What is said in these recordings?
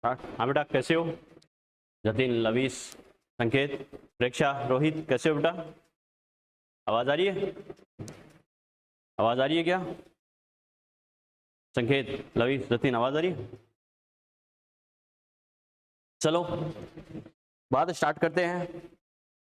हाँ बेटा कैसे हो? जतिन, लवीस, संकेत, प्रेक्षा, रोहित कैसे हो बेटा? आवाज आ रही है? आवाज आ रही है क्या? संकेत, लवीस, जतिन, आवाज आ रही है? चलो बात स्टार्ट करते हैं।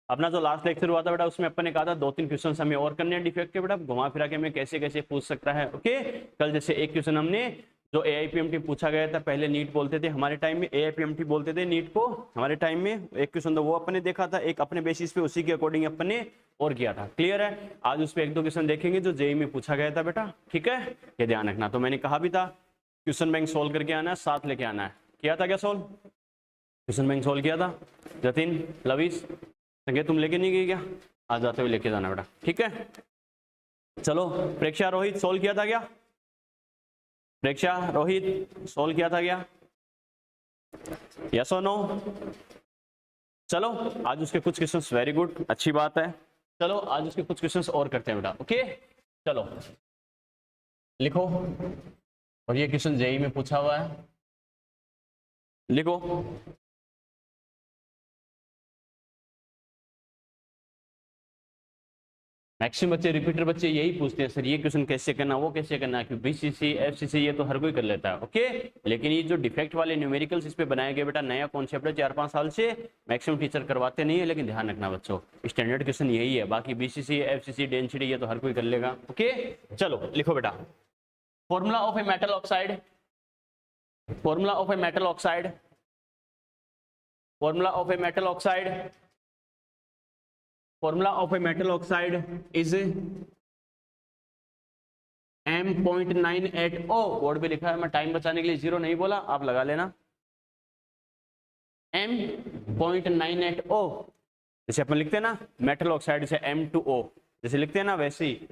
अपना जो लास्ट लेक्चर हुआ था बेटा उसमें अपन ने कहा था 2-3 क्वेश्चन हमें और करने हैं डिफेक्ट के बेटा, घुमा फिरा के हमें कैसे कैसे पूछ सकता है। ओके, कल जैसे एक क्वेश्चन हमने जो AIPMT पूछा गया था, पहले नीट बोलते थे हमारे टाइम में, AIPMT बोलते थे नीट को हमारे टाइम में। एक क्वेश्चन तो वो अपन ने देखा था, एक अपने बेसिस पे उसी के अकॉर्डिंग अपन ने और किया था। क्लियर है? आज उस पर 1-2 क्वेश्चन देखेंगे जो जेई में पूछा गया था बेटा। ठीक है, ये ध्यान रखना। तो मैंने कहा भी था क्वेश्चन बैंक सोल्व करके आना है, साथ लेके आना है। किया था क्या सोल्व? क्वेश्चन बैंक सोल्व किया था? जतिन, लवीस, संकेत तुम लेके नहीं गए क्या? आज जाते हुए लेके जाना बेटा। ठीक है, चलो प्रेक्षा, रोहित सोल्व किया था क्या? प्रेक्षा, रोहित सोल्व किया था क्या? Yes or no? चलो आज उसके कुछ क्वेश्चंस, वेरी गुड, अच्छी बात है। चलो आज उसके कुछ क्वेश्चंस और करते हैं बेटा। ओके चलो लिखो, और ये क्वेश्चन जेई में पूछा हुआ है, लिखो। मैक्सिमम बच्चे, रिपीटर बच्चे यही पूछते हैं सर ये क्वेश्चन कैसे करना, वो कैसे करना, क्योंकि BCC FCC ये तो हर कोई कर लेता है। ओके, लेकिन ये जो डिफेक्ट वाले न्यूमेरिकल्स इस पे बनाए गए बेटा, नया कॉन्सेप्ट है, 4-5 साल से मैक्सिमम टीचर करवाते नहीं है, लेकिन ध्यान रखना बच्चों स्टैंडर्ड क्वेश्चन यही है। बाकी BCC FCC डेंसिटी ये तो हर कोई कर लेगा। ओके चलो लिखो बेटा, formula of a metal oxide, formula of a metal oxide, formula of a metal oxide, formula of a metal oxide is M.98O। Board पे लिखा है, मैं टाइम बचाने के लिए 0 नहीं बोला, आप लगा लेना। M.98O जैसे अपन लिखते हैं ना मेटल ऑक्साइड से M2O जैसे लिखते हैं ना, वैसे ही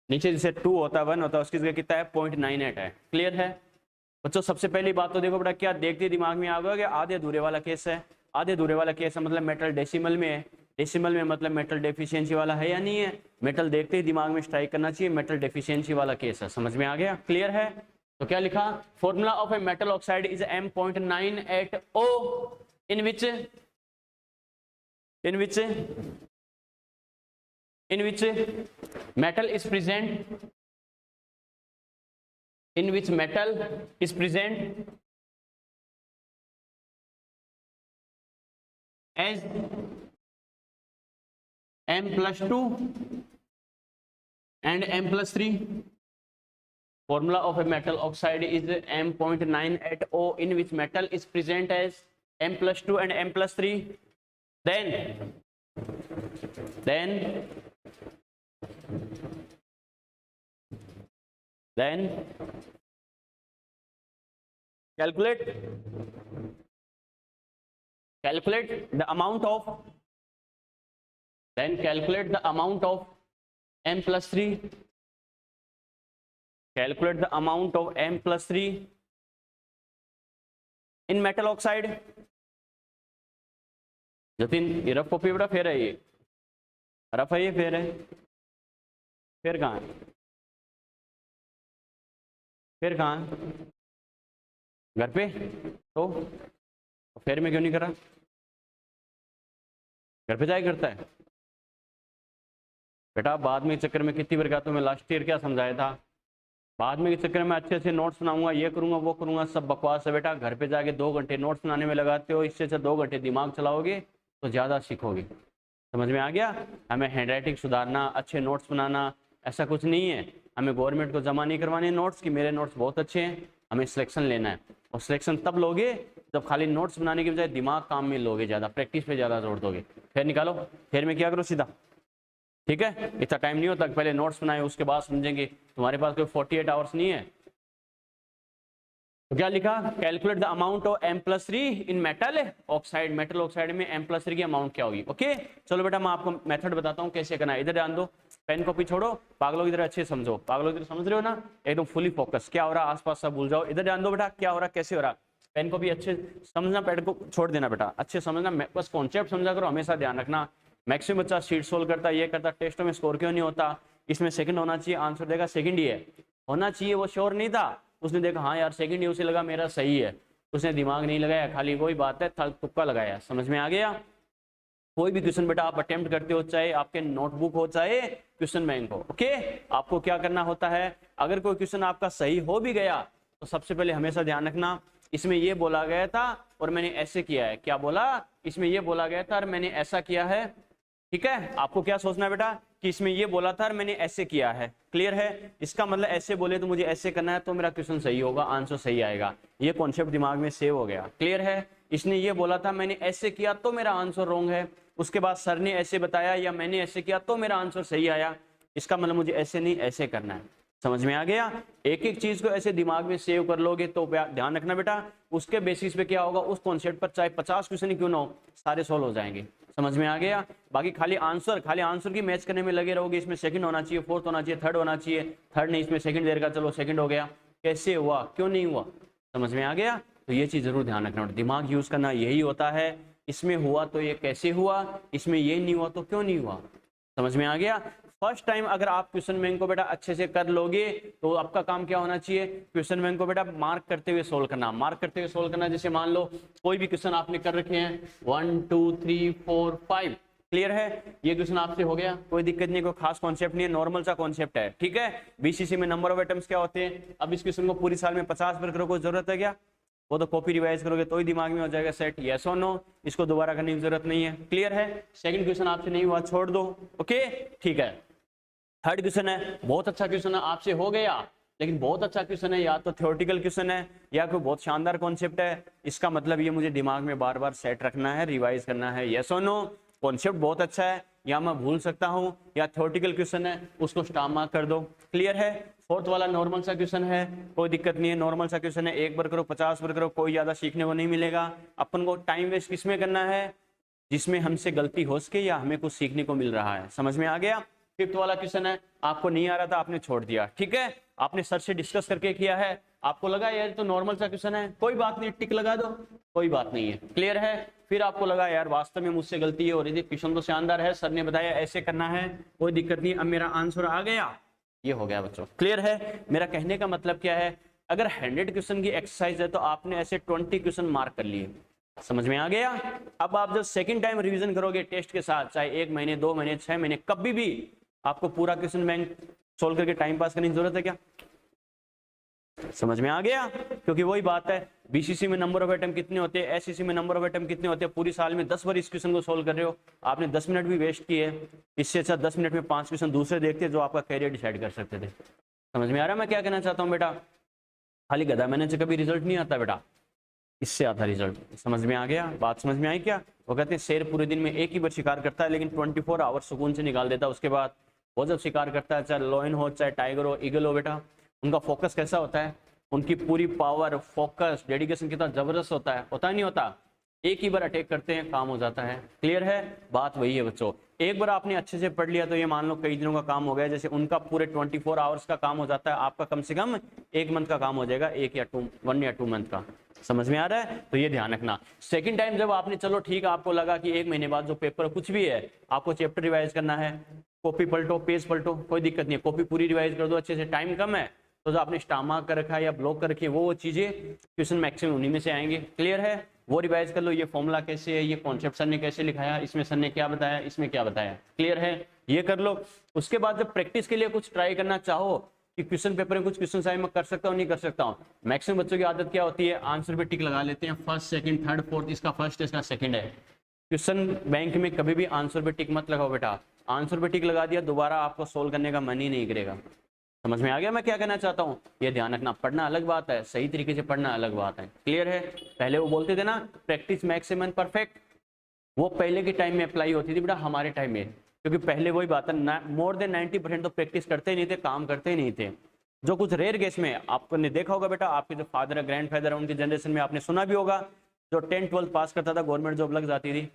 नीचे जैसे 2 होता है 1 होता है, उसकी जगह कितना है 0.98 है। क्लियर है बच्चों? सबसे पहली बात तो देखो बेटा, क्या देखते दिमाग में आ गया कि आधे अधूरे वाला केस है। आधे अधूरे वाला केस है मतलब मेटल डेसिमल में है, डेसिमल में मतलब मेटल डेफिशिएंसी वाला है या नहीं है। मेटल देखते ही दिमाग में स्ट्राइक करना चाहिए, मेटल डेफिशिएंसी वाला केस है। समझ में आ गया? क्लियर है? तो क्या लिखा, formula of a metal oxide is M.98O in which metal is present, in which metal is present as M+2 and M+3। formula of a metal oxide is M.98O in which metal is present as M+2 and M+3। then calculate the amount of, M+3, calculate the amount of M+3 in metal oxide। Jatin ये rough copy बेटा, फेर है ये rough है, ये फेर है, फेर कहाँ है, फेर कहाँ है? घर पे। तो फेर में क्यों नहीं करा? घर पे जाए करता है बेटा। बाद में चक्कर में कितनी बार कहा तुम्हें, लास्ट ईयर क्या समझाया था, बाद में के चक्कर में अच्छे से नोट्स बनाऊंगा, ये करूंगा वो करूंगा, सब बकवास है बेटा। घर पे जाके 2 घंटे नोट्स बनाने में लगाते हो, इससे 2 घंटे दिमाग चलाओगे तो ज़्यादा सीखोगे। समझ में आ गया? हमें हैंडराइटिंग सुधारना, अच्छे नोट्स बनाना, ऐसा कुछ नहीं है। हमें गवर्नमेंट को जमा नहीं करवाने नोट्स कि मेरे नोट्स बहुत अच्छे हैं, हमें सिलेक्शन लेना है। और सिलेक्शन तब लोगे जब खाली नोट्स बनाने की बजाय दिमाग काम में लोगे, ज़्यादा प्रैक्टिस पे ज़्यादा जोर दोगे। फिर निकालो, फिर में क्या करो सीधा। ठीक है, इतना टाइम नहीं होता, पहले नोट्स बनाए उसके बाद समझेंगे। तुम्हारे पास कोई 48 आवर्स नहीं है। तो क्या लिखा, calculate the amount of M+3 in metal oxide. Metal oxide में M+3 की अमाउंट क्या होगी? ओके चलो बेटा, मैं आपको मेथड बताता हूँ कैसे करना है। इधर ध्यान दो, पेन कॉपी छोड़ो, पागलों की तरह अच्छे समझो। पागलों की तरह समझ रहे हो ना, एकदम फुली फोकस। क्या हो रहा है आसपास सब भूल जाओ, इधर ध्यान दो बेटा, क्या हो रहा है, कैसे हो रहा है। पेन कॉपी अच्छे समझना, पेन को छोड़ देना बेटा, अच्छे समझना, बस कॉन्सेप्ट समझा करो, हमेशा ध्यान रखना। मैक्सिमम बच्चा शीट सोल्व करता है, ये करता, टेस्टों में स्कोर क्यों नहीं होता? इसमें सेकंड होना चाहिए, आंसर देगा सेकंड ही है, होना चाहिए, वो श्योर नहीं था, उसने देखा हाँ यार सेकंड ही, उसे लगा मेरा सही है, उसने दिमाग नहीं लगाया, खाली वही बात है तुक्का लगाया। समझ में आ गया? कोई भी क्वेश्चन बेटा आप अटेम्प्ट करते हो, चाहे आपके नोटबुक हो चाहे क्वेश्चन बैंक हो, ओके, आपको क्या करना होता है, अगर कोई क्वेश्चन आपका सही हो भी गया तो सबसे पहले हमेशा ध्यान रखना इसमें ये बोला गया था और मैंने ऐसे किया है। क्या बोला? इसमें ये बोला गया था और मैंने ऐसा किया है। ठीक है, आपको क्या सोचना है बेटा कि इसमें ये बोला था और मैंने ऐसे किया है। क्लियर है? इसका मतलब ऐसे बोले तो मुझे ऐसे करना है तो मेरा क्वेश्चन सही होगा, आंसर सही आएगा। ये कॉन्सेप्ट दिमाग में सेव हो गया। क्लियर है? इसने ये बोला था मैंने ऐसे किया तो मेरा आंसर रॉन्ग है, उसके बाद सर ने ऐसे बताया या मैंने ऐसे किया तो मेरा आंसर सही आया, इसका मतलब मुझे ऐसे नहीं ऐसे करना है। समझ में आ गया? एक एक चीज को ऐसे दिमाग में सेव कर लोगे तो ध्यान रखना बेटा, उसके बेसिस पे क्या होगा, उस कॉन्सेप्ट पर चाहे 50 क्वेश्चन क्यों ना हो, सारे सॉल्व हो जाएंगे। समझ में आ गया? बाकी खाली आंसर की मैच करने में लगे रहोगे, इसमें सेकंड होना चाहिए, फोर्थ होना चाहिए, थर्ड होना चाहिए, थर्ड नहीं इसमें सेकंड देर का, चलो सेकंड हो गया, कैसे हुआ, क्यों नहीं हुआ। समझ में आ गया? तो ये चीज जरूर ध्यान रखना, दिमाग यूज करना यही होता है। इसमें हुआ तो ये कैसे हुआ, इसमें ये नहीं हुआ तो क्यों नहीं हुआ। समझ में आ गया? फर्स्ट टाइम अगर आप क्वेश्चन बैंक को बेटा अच्छे से कर लोगे तो आपका काम क्या होना चाहिए, क्वेश्चन बैंक को बेटा मार्क करते हुए सोल्व करना, मार्क करते हुए सोल्व करना। जैसे मान लो कोई भी क्वेश्चन आपने कर रखे हैं 1 2 3 4 5, क्लियर है, ये क्वेश्चन आपसे हो गया, कोई दिक्कत नहीं, कोई खास कॉन्सेप्ट नहीं है, नॉर्मल सा कॉन्सेप्ट है। ठीक है, बीसीसी में नंबर ऑफ आइटम्स क्या होते हैं, अब इस क्वेश्चन को पूरी साल में 50 बार करो, कोई जरूरत है क्या, वो तो कॉपी रिवाइज करोगे तो ही दिमाग में हो जाएगा सेट, यस और नो, इसको दोबारा करने की जरूरत नहीं है। क्लियर है? सेकंड क्वेश्चन आपसे नहीं हुआ, छोड़ दो, ओके, ठीक है। थर्ड क्वेश्चन है, बहुत अच्छा क्वेश्चन है, आपसे हो गया, लेकिन बहुत अच्छा क्वेश्चन है, या तो थ्योरेटिकल क्वेश्चन है या कोई बहुत शानदार कॉन्सेप्ट है, इसका मतलब ये मुझे दिमाग में बार बार सेट रखना है, रिवाइज करना है, यस और नो, कॉन्सेप्ट बहुत अच्छा है या मैं भूल सकता हूं, या थ्योरेटिकल क्वेश्चन है उसको स्टार मार्क कर दो। क्लियर है? फोर्थ वाला नॉर्मल सा क्वेश्चन है, कोई दिक्कत नहीं है, नॉर्मल सा क्वेश्चन है, एक बार करो 50 बार करो, कोई ज्यादा सीखने को नहीं मिलेगा। अपन को टाइम वेस्ट किसमें करना है, जिसमें हमसे गलती हो सके या हमें कुछ सीखने को मिल रहा है। समझ में आ गया? फिफ्थ वाला क्वेश्चन है, आपको नहीं आ रहा था, आपने छोड़ दिया, ठीक है, आपने सर से डिस्कस करके किया है, आपको लगा यार तो नॉर्मल सा क्वेश्चन है, कोई बात नहीं, टिक लगा दो, कोई बात नहीं है। क्लियर है? फिर आपको लगा यार वास्तव में मुझसे गलती है, और यदि क्वेश्चन तो शानदार है, सर ने बताया ऐसे करना है, कोई दिक्कत नहीं, अब मेरा आंसर आ गया, ये हो गया बच्चों। क्लियर है? मेरा कहने का मतलब क्या है, अगर 100 क्वेश्चन की एक्सरसाइज है तो आपने ऐसे 20 क्वेश्चन मार्क कर लिए। समझ में आ गया? अब आप जब सेकंड टाइम रिवीजन करोगे टेस्ट के साथ, चाहे 1 महीने 2 महीने 6 महीने, कभी भी आपको पूरा क्वेश्चन बैंक सोल्व करके टाइम पास करने की जरूरत है क्या? समझ में आ गया? क्योंकि वही बात है, बीसीसी में नंबर ऑफ आइटम कितने होते हैं, एससीसी में नंबर ऑफ आइटम कितने होते हैं, पूरी साल में 10 बार इस क्वेश्चन को सोल्व कर रहे हो, आपने 10 मिनट भी वेस्ट किए, इससे अच्छा 10 मिनट में 5 क्वेश्चन दूसरे देखते जो आपका कैरियर डिसाइड कर सकते थे। समझ में आ रहा है मैं क्या कहना चाहता हूँ बेटा? खाली गधा मैंने से कभी रिजल्ट नहीं आता बेटा, इससे आता रिजल्ट। समझ में आ गया? बात समझ में आई क्या? वो कहते हैं शेर पूरे दिन में एक ही बार शिकार करता है, लेकिन 24 आवर सुकून से निकाल देता है, उसके बाद वो जब शिकार करता है, चाहे लॉयन हो चाहे टाइगर हो ईगल हो बेटा, उनका फोकस कैसा होता है, उनकी पूरी पावर फोकस डेडिकेशन कितना जबरदस्त होता है, होता नहीं होता, एक ही बार अटैक करते हैं काम हो जाता है। क्लियर है? बात वही है बच्चों, एक बार आपने अच्छे से पढ़ लिया तो ये मान लो कई दिनों का काम हो गया, जैसे उनका पूरे 24 आवर्स का काम हो जाता है, आपका कम से कम 1 मंथ का काम हो जाएगा, 1 या 2 मंथ का। समझ में आ रहा है? तो ये ध्यान रखना। सेकंड टाइम जब आपने चलो ठीक है, आपको लगा कि 1 महीने बाद जो पेपर कुछ भी है, आपको चैप्टर रिवाइज करना है, कॉपी पलटो पेज पलटो, कोई दिक्कत नहीं है, कॉपी पूरी रिवाइज कर दो अच्छे से, टाइम कम है तो जो आपने स्टार मार्क कर रखा है या ब्लॉक कर रखी है वो चीजें क्वेश्चन मैक्सिमम उन्हीं में से आएंगे। क्लियर है? वो रिवाइज कर लो, ये फॉर्मूला कैसे है, ये कॉन्सेप्ट सर ने कैसे लिखाया, इसमें सर ने क्या बताया, इसमें क्या बताया। क्लियर है? ये कर लो। उसके बाद जब प्रैक्टिस के लिए कुछ ट्राई करना चाहो कि क्वेश्चन पेपर में कुछ क्वेश्चन आए, मैं कर सकता हूँ नहीं कर सकता हूँ, मैक्सिमम बच्चों की आदत क्या होती है, आंसर पे टिक लगा लेते हैं, फर्स्ट सेकंड थर्ड फोर्थ, इसका फर्स्ट है इसका सेकंड है। क्वेश्चन बैंक में कभी भी आंसर पे टिक मत लगाओ बेटा, आंसर पे टिक लगा दिया दोबारा आपको सोल्व करने का मन ही नहीं करेगा। समझ में आ गया मैं क्या कहना चाहता हूँ? ये ध्यान रखना, पढ़ना अलग बात है, सही तरीके से पढ़ना अलग बात है। क्लियर है? पहले वो बोलते थे ना प्रैक्टिस मैक्स एंड परफेक्ट, वो पहले के टाइम में अप्लाई होती थी बेटा, हमारे टाइम में, क्योंकि पहले वही बात है, मोर देन 90% तो प्रैक्टिस करते ही नहीं थे, काम करते ही नहीं थे। जो कुछ रेयर केस में आपने देखा होगा बेटा, आपके जो फादर है ग्रैंड फादर है उनकी जनरेशन में आपने सुना भी होगा, जो 10th 12th पास करता था गवर्नमेंट जॉब लग जाती थी।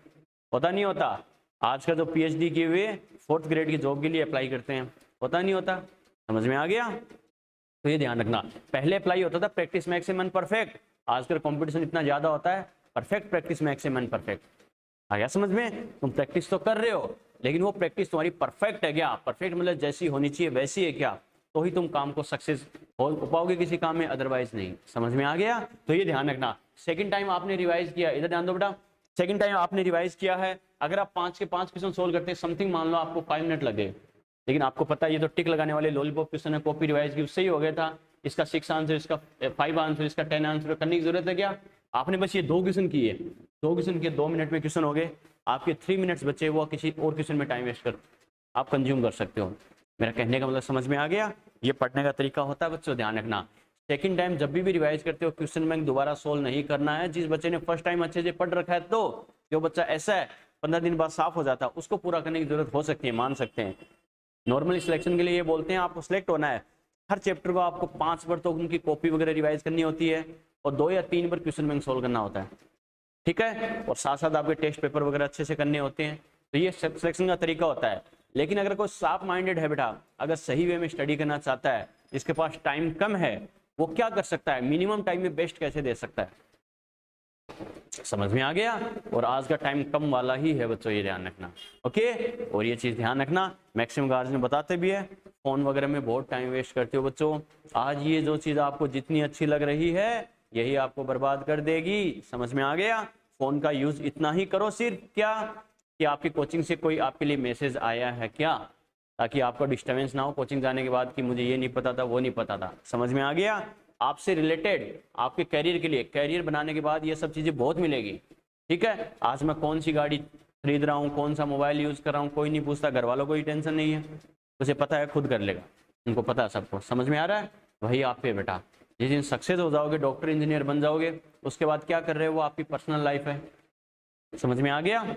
होता नहीं होता? आज का जो PhD किए हुए 4th ग्रेड की जॉब के लिए अप्लाई करते हैं, होता नहीं होता? समझ में आ गया? तो ये ध्यान रखना, पहले अप्लाई होता था प्रैक्टिस मैक्सिमम परफेक्ट, आजकल कंपटीशन इतना ज्यादा होता है, परफेक्ट प्रैक्टिस मैक्सिमम परफेक्ट। आ गया समझ में? तुम प्रैक्टिस तो कर रहे हो, लेकिन वो प्रैक्टिस तुम्हारी परफेक्ट है क्या? परफेक्ट मतलब जैसी होनी चाहिए वैसी है क्या? तो ही तुम काम को सक्सेस हो पाओगे किसी काम में, अदरवाइज नहीं। समझ में आ गया? तो ये ध्यान रखना, सेकंड टाइम आपने रिवाइज किया, इधर ध्यान दो बेटा, सेकंड टाइम आपने रिवाइज किया है, अगर आप 5 के 5 क्वेश्चन सोल्व करते हैं समथिंग मान लो आपको 5 मिनट लगे, लेकिन आपको पता है ये तो टिक लगाने वाले लॉलीपॉप क्वेश्चन है, कॉपी रिवाइज की उससे ही हो गया था, इसका 6 आंसर, इसका 5 आंसर, इसका 10 आंसर करने की जरूरत है क्या? आपने बस ये 2 क्वेश्चन किए, 2 क्वेश्चन के 2 मिनट में क्वेश्चन हो गए, आपके 3 मिनट्स बचे, वो किसी और क्वेश्चन में टाइम वेस्ट कर आप कंज्यूम कर सकते हो। मेरा कहने का मतलब समझ में आ गया? ये पढ़ने का तरीका होता है बच्चों, ध्यान रखना। सेकंड टाइम जब भी रिवाइज करते हो क्वेश्चन बैंक दोबारा सोल्व नहीं करना है। जिस बच्चे ने फर्स्ट टाइम अच्छे से पढ़ रखा है, तो जो बच्चा ऐसा है 15 दिन बाद साफ हो जाता है, उसको पूरा करने की जरूरत हो सकती है, मान सकते हैं। नॉर्मली सिलेक्शन के लिए ये बोलते हैं आपको सिलेक्ट होना है, हर चैप्टर को आपको 5 बार तो उनकी कॉपी वगैरह रिवाइज करनी होती है, और 2 या 3 बार क्वेश्चन बैंक सोल्व करना होता है, ठीक है, और साथ साथ आपके टेस्ट पेपर वगैरह अच्छे से करने होते हैं। तो ये सिलेक्शन का तरीका होता है। लेकिन अगर कोई साफ माइंडेड है बेटा, अगर सही वे में स्टडी करना चाहता है, इसके पास टाइम कम है, वो क्या कर सकता है, मिनिमम टाइम में बेस्ट कैसे दे सकता है? समझ में आ गया? और आज का टाइम कम वाला ही है बच्चों, ये ध्यान रखना, ओके। और ये चीज ध्यान रखना, मैक्सिमम गार्जियन बताते भी है फोन वगैरह में बहुत टाइम वेस्ट करते हो बच्चों। आज ये जो चीज आपको जितनी अच्छी लग रही है, यही आपको बर्बाद कर देगी। समझ में आ गया? फोन का यूज इतना ही करो सिर्फ क्या कि आपकी कोचिंग से कोई आपके लिए मैसेज आया है क्या, ताकि आपको डिस्टर्बेंस ना हो कोचिंग जाने के बाद कि मुझे ये नहीं पता था, वो नहीं पता था। समझ में आ गया? आपसे रिलेटेड आपके कैरियर के लिए, कैरियर बनाने के बाद ये सब चीजें बहुत मिलेगी, ठीक है। आज मैं कौन सी गाड़ी खरीद रहा हूँ, कौन सा मोबाइल यूज कर रहा हूँ, कोई नहीं पूछता, घर वालों को ही टेंशन नहीं है, उसे पता है, खुद कर लेगा, उनको पता है सबको। समझ में आ रहा है? वही आप पे बेटा, जिस दिन सक्सेस हो जाओगे, डॉक्टर इंजीनियर बन जाओगे, उसके बाद क्या कर रहे हो वो आपकी पर्सनल लाइफ है। समझ में आ गया?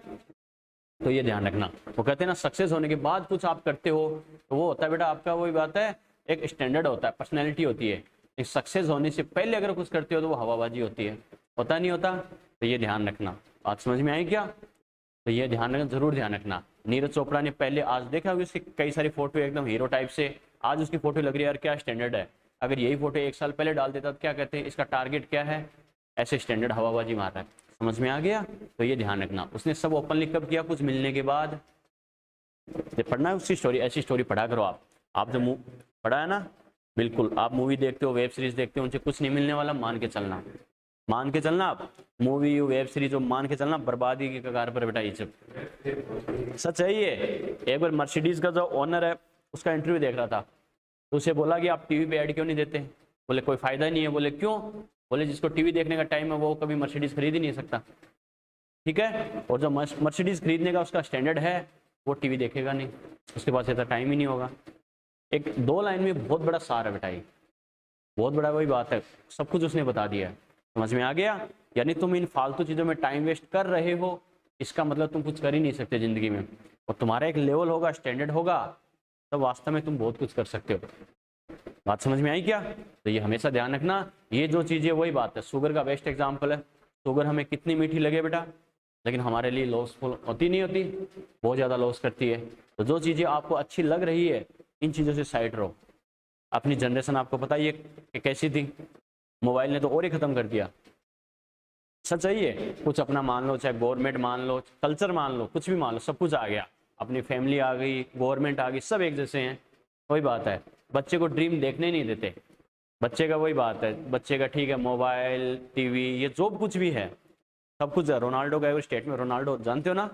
तो ये ध्यान रखना। वो कहते हैं ना, सक्सेस होने के बाद कुछ आप करते हो तो वो होता है बेटा आपका, वही बात है, एक स्टैंडर्ड होता है, पर्सनैलिटी होती है। एक सक्सेस होने से पहले अगर कुछ करते हो तो वो हवाबाजी होती है, होता नहीं होता। तो ये ध्यान रखना। बात समझ में आई क्या? तो ये ध्यान रखना, जरूर ध्यान रखना। नीरज चोपड़ा ने पहले, आज देखा होगा उसकी कई सारी फोटो एकदम हीरो टाइप से, आज उसकी फोटो लग रही है यार क्या स्टैंडर्ड है। अगर यही फोटो 1 साल पहले डाल देता तो क्या कहते हैं, इसका टारगेट क्या है, ऐसे स्टैंडर्ड हवाबाजी मार रहा है। समझ में आ गया? तो ये ध्यान रखना। उसने सब ओपनली कब किया, कुछ मिलने के बाद। पढ़ना है उसकी स्टोरी, ऐसी स्टोरी पढ़ा करो आप जो पढ़ा है ना, बिल्कुल। आप मूवी देखते हो, वेब सीरीज देखते हो, उनसे कुछ नहीं मिलने वाला, मान के चलना, मान के चलना। आप मूवी वेब सीरीज जो मान के चलना, बर्बादी की कगार पर बेटा, ये सब सच है। ये एक बार मर्सिडीज का जो ओनर है उसका इंटरव्यू देख रहा था, तो उसे बोला कि आप टीवी पे ऐड क्यों नहीं देते? बोले कोई फायदा नहीं है। बोले क्यों? बोले जिसको टीवी देखने का टाइम है वो कभी मर्सिडीज खरीद ही नहीं सकता, ठीक है। और जो मर्सिडीज खरीदने का उसका स्टैंडर्ड है, वो टीवी देखेगा नहीं, उसके पास इतना टाइम ही नहीं होगा। एक 2 लाइन में बहुत बड़ा सार है बेटा, ये बहुत बड़ा वही बात है, सब कुछ उसने बता दिया है। समझ में आ गया? यानी तुम इन फालतू चीज़ों में टाइम वेस्ट कर रहे हो, इसका मतलब तुम कुछ कर ही नहीं सकते ज़िंदगी में। और तुम्हारा एक लेवल होगा, स्टैंडर्ड होगा, तब वास्तव में तुम बहुत कुछ कर सकते हो। बात समझ में आई क्या? तो ये हमेशा ध्यान रखना। ये जो चीज़ें, वही बात है, शुगर का बेस्ट एग्जाम्पल है। शुगर हमें कितनी मीठी लगे बेटा, लेकिन हमारे लिए लॉसफुल होती नहीं होती, बहुत ज़्यादा लॉस करती है। तो जो चीज़ें आपको अच्छी लग रही है, इन चीज़ों से साइड रहो। अपनी जनरेशन आपको पता ही है कैसी थी, मोबाइल ने तो और ही ख़त्म कर दिया। सच है ये, कुछ अपना मान लो, चाहे गवर्नमेंट मान लो, कल्चर मान लो, कुछ भी मान लो, सब कुछ आ गया। अपनी फैमिली आ गई, गवर्नमेंट आ गई, सब एक जैसे हैं। वही बात है, बच्चे को ड्रीम देखने नहीं देते। बच्चे का वही बात है, बच्चे का ठीक है मोबाइल, टीवी, ये जो कुछ भी है, सब कुछ है। रोनाल्डो का स्टेट में, रोनाल्डो जानते हो ना,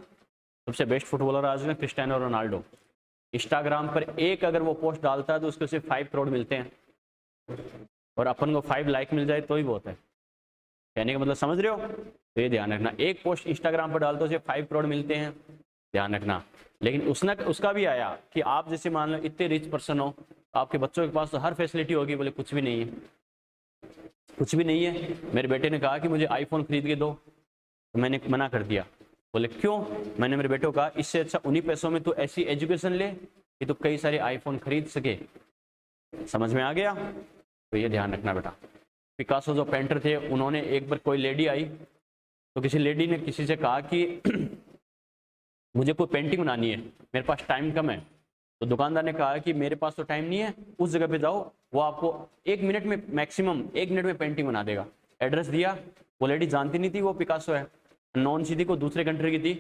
सबसे बेस्ट फुटबॉलर आज में क्रिस्टियानो रोनाल्डो। इंस्टाग्राम पर एक अगर वो पोस्ट डालता है तो उसको सिर्फ 5 करोड़ मिलते हैं, और अपन को 5 लाइक मिल जाए तो ही बहुत है। कहने का मतलब समझ रहे हो? तो ये ध्यान रखना, एक पोस्ट इंस्टाग्राम पर डालते हो सिर्फ 5 करोड़ मिलते हैं, ध्यान रखना। लेकिन उसका भी आया कि आप जैसे मान लो इतने रिच पर्सन हो, आपके बच्चों के पास तो हर फैसिलिटी होगी। बोले कुछ भी नहीं है, कुछ भी नहीं है। मेरे बेटे ने कहा कि मुझे आईफोन खरीद के दो, तो मैंने मना कर दिया। बोले क्यों? मैंने मेरे बेटे को कहा इससे अच्छा उन्हीं पैसों में तो ऐसी एजुकेशन ले कि तो कई सारे आईफोन खरीद सके। समझ में आ गया? तो ये ध्यान रखना बेटा। पिकासो जो पेंटर थे, उन्होंने एक बार, कोई लेडी आई तो किसी लेडी ने किसी से कहा कि मुझे कोई पेंटिंग बनानी है, मेरे पास टाइम कम है। तो दुकानदार ने कहा कि मेरे पास तो टाइम नहीं है, उस जगह पे जाओ, वो आपको 1 मिनट में, मैक्सिमम 1 मिनट में पेंटिंग बना देगा। एड्रेस दिया, वो लेडी जानती नहीं थी वो पिकासो है, नॉन सी थी, को दूसरे कंट्री की थी।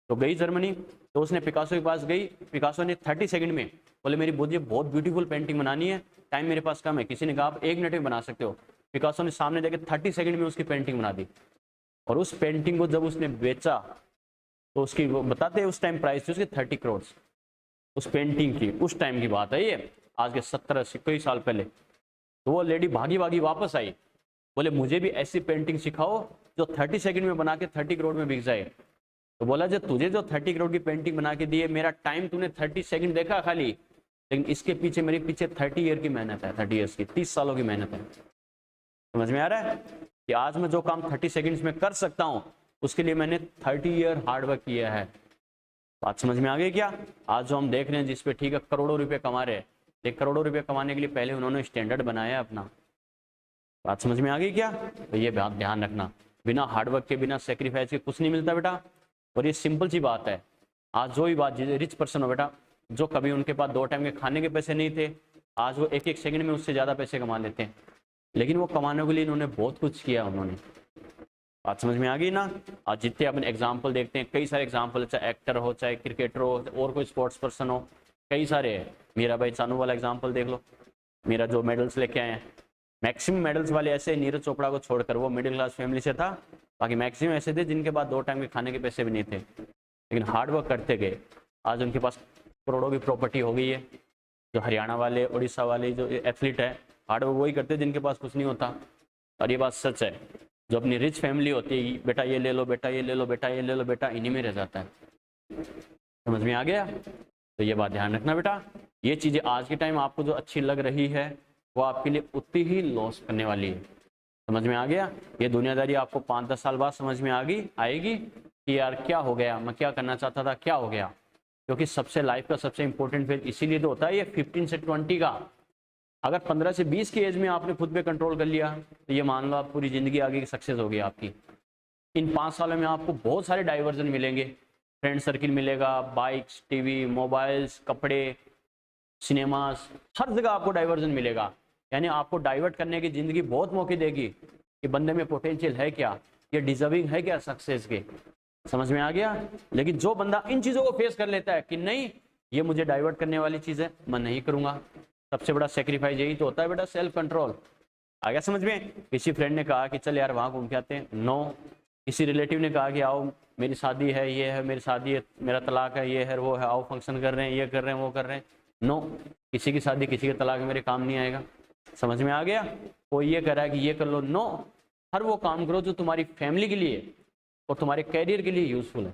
तो गई जर्मनी, तो उसने पिकासो के पास गई। पिकासो ने 30 सेकंड में बोले मेरी मुझे बहुत ब्यूटीफुल पेंटिंग बनानी है, टाइम मेरे पास कम है। किसी ने कहा आप 1 मिनट में बना सकते हो। पिकासो ने सामने देखे 30 सेकंड में उसकी पेंटिंग बना दी। और उस पेंटिंग को जब उसने बेचा तो उसकी, वो बताते हैं उस टाइम प्राइस थी उसकी 30 करोड़ उस पेंटिंग की। उस टाइम की बात है ये, आज के 70 कई साल पहले। तो वो लेडी भागी भागी वापस आई, बोले मुझे भी ऐसी पेंटिंग सिखाओ जो 30 सेकंड में बना के 30 करोड़ में बिक जाए। तो बोला जो तुझे जो 30 करोड़ की पेंटिंग बना के दी है, मेरा टाइम तूने 30 सेकंड देखा खाली, लेकिन इसके पीछे मेरे पीछे 30 ईयर की मेहनत है, 30 ईयर्स की, 30 सालों की मेहनत है। समझ में आ रहा है कि आज मैं जो काम 30 सेकंड्स में कर सकता हूं उसके लिए मैंने 30 ईयर हार्डवर्क किया है। बात समझ में आ गई क्या? आज जो हम देख रहे हैं जिसपे ठीक है करोड़ों रुपए कमा रहे हैं, लेकिन करोड़ों रुपए कमाने के लिए पहले उन्होंने स्टैंडर्ड बनाया अपना। बात समझ में आ गई क्या? तो ये बात ध्यान रखना, बिना हार्डवर्क के, बिना सेक्रीफाइस के कुछ नहीं मिलता बेटा। और ये सिंपल सी बात है। आज जो भी बात, रिच पर्सन हो बेटा, जो कभी उनके पास 2 टाइम के खाने के पैसे नहीं थे, आज वो एक सेकंड में उससे ज़्यादा पैसे कमा लेते हैं। लेकिन वो कमाने के लिए इन्होंने बहुत कुछ किया उन्होंने। बात समझ में आ गई ना? आज जितने अपन एग्जाम्पल देखते हैं, कई सारे एग्जाम्पल, चाहे एक्टर हो, चाहे क्रिकेटर हो, और कोई स्पोर्ट्स पर्सन हो, कई सारे हैं। मीरा भाई चानू वाला एग्जाम्पल देख लो, मेरा जो मेडल्स लेके आए हैं, मैक्सिमम मेडल्स वाले ऐसे, नीरज चोपड़ा को छोड़कर, वो मिडिल क्लास फैमिली से था, बाकी मैक्सिमम ऐसे थे जिनके पास 2 टाइम के खाने के पैसे भी नहीं थे, लेकिन हार्डवर्क करते गए। आज उनके पास करोड़ों की प्रॉपर्टी हो गई है। जो हरियाणा वाले, उड़ीसा वाले जो एथलीट है, हार्डवर्क वही करते जिनके पास कुछ नहीं होता। और ये बात सच है, जो अपनी रिच फैमिली होती है, बेटा ये ले लो, बेटा ये ले लो, बेटा ये ले लो, बेटा इन्हीं में रह जाता है। समझ में आ गया? तो ये बात ध्यान रखना बेटा। ये चीज़ें आज के टाइम आपको जो अच्छी लग रही है वो आपके लिए उतनी ही लॉस करने वाली है। समझ में आ गया? ये दुनियादारी आपको 5-10 साल बाद समझ में आएगी कि यार क्या हो गया, मैं क्या करना चाहता था, क्या हो गया। क्योंकि सबसे लाइफ का सबसे इंपॉर्टेंट फेज इसीलिए तो होता है ये 15 से 20 का। अगर 15 से 20 की एज में आपने खुद पे कंट्रोल कर लिया तो ये मान लो आप पूरी जिंदगी आगे की सक्सेस होगी आपकी। इन 5 सालों में आपको बहुत सारे डाइवर्जन मिलेंगे, फ्रेंड सर्किल मिलेगा, बाइक्स, टीवी, मोबाइल्स, कपड़े, सिनेमास, हर जगह आपको डाइवर्जन मिलेगा। यानी आपको डाइवर्ट करने की ज़िंदगी बहुत मौके देगी कि बंदे में पोटेंशियल है क्या, ये डिजर्विंग है क्या सक्सेस के। समझ में आ गया? लेकिन जो बंदा इन चीज़ों को फेस कर लेता है कि नहीं ये मुझे डाइवर्ट करने वाली चीज़ है, मैं नहीं करूँगा, सबसे बड़ा सेक्रीफाइस यही तो होता है बेटा, सेल्फ कंट्रोल। आ गया समझ में? किसी फ्रेंड ने कहा कि चल यार वहाँ घूम के आते हैं, नो। किसी रिलेटिव ने कहा कि आओ मेरी शादी है, ये है, मेरी शादी है, मेरा तलाक है, ये है, वो है, आओ फंक्शन कर रहे हैं, ये कर रहे हैं, वो कर रहे हैं, नो। किसी की शादी, किसी के तलाक मेरे काम नहीं आएगा। समझ में आ गया? कोई ये कह रहा है कि ये कर लो, नो। हर वो काम करो जो तुम्हारी फैमिली के लिए और तुम्हारे कैरियर के लिए यूजफुल है।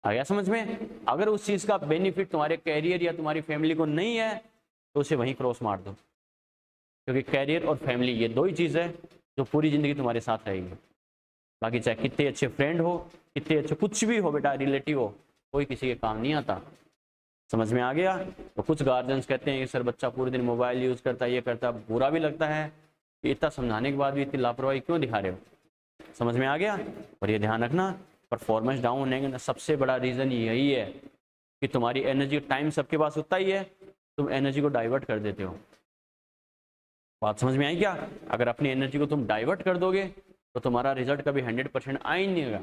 आ गया समझ में? अगर उस चीज़ का बेनिफिट तुम्हारे कैरियर या तुम्हारी फैमिली को नहीं है तो उसे वहीं क्रॉस मार दो, क्योंकि कैरियर और फैमिली ये 2 ही चीज़ है जो पूरी ज़िंदगी तुम्हारे साथ रहेगी। बाकी चाहे कितने अच्छे फ्रेंड हो, कितने अच्छे कुछ भी हो बेटा, रिलेटिव हो, कोई किसी के काम नहीं आता। समझ में आ गया? तो कुछ गार्जियंस कहते हैं कि सर बच्चा पूरे दिन मोबाइल यूज़ करता है, ये करता है, बुरा भी लगता है कि इतना समझाने के बाद भी इतनी लापरवाही क्यों दिखा रहे हो। समझ में आ गया? और ये ध्यान रखना, परफॉर्मेंस डाउन होने का सबसे बड़ा रीज़न यही है कि तुम्हारी एनर्जी, टाइम सबके पास उतना ही है, तुम एनर्जी को डाइवर्ट कर देते हो। बात समझ में आई क्या? अगर अपनी एनर्जी को तुम डाइवर्ट कर दोगे तो तुम्हारा रिजल्ट कभी 100% आ ही नहीं होगा।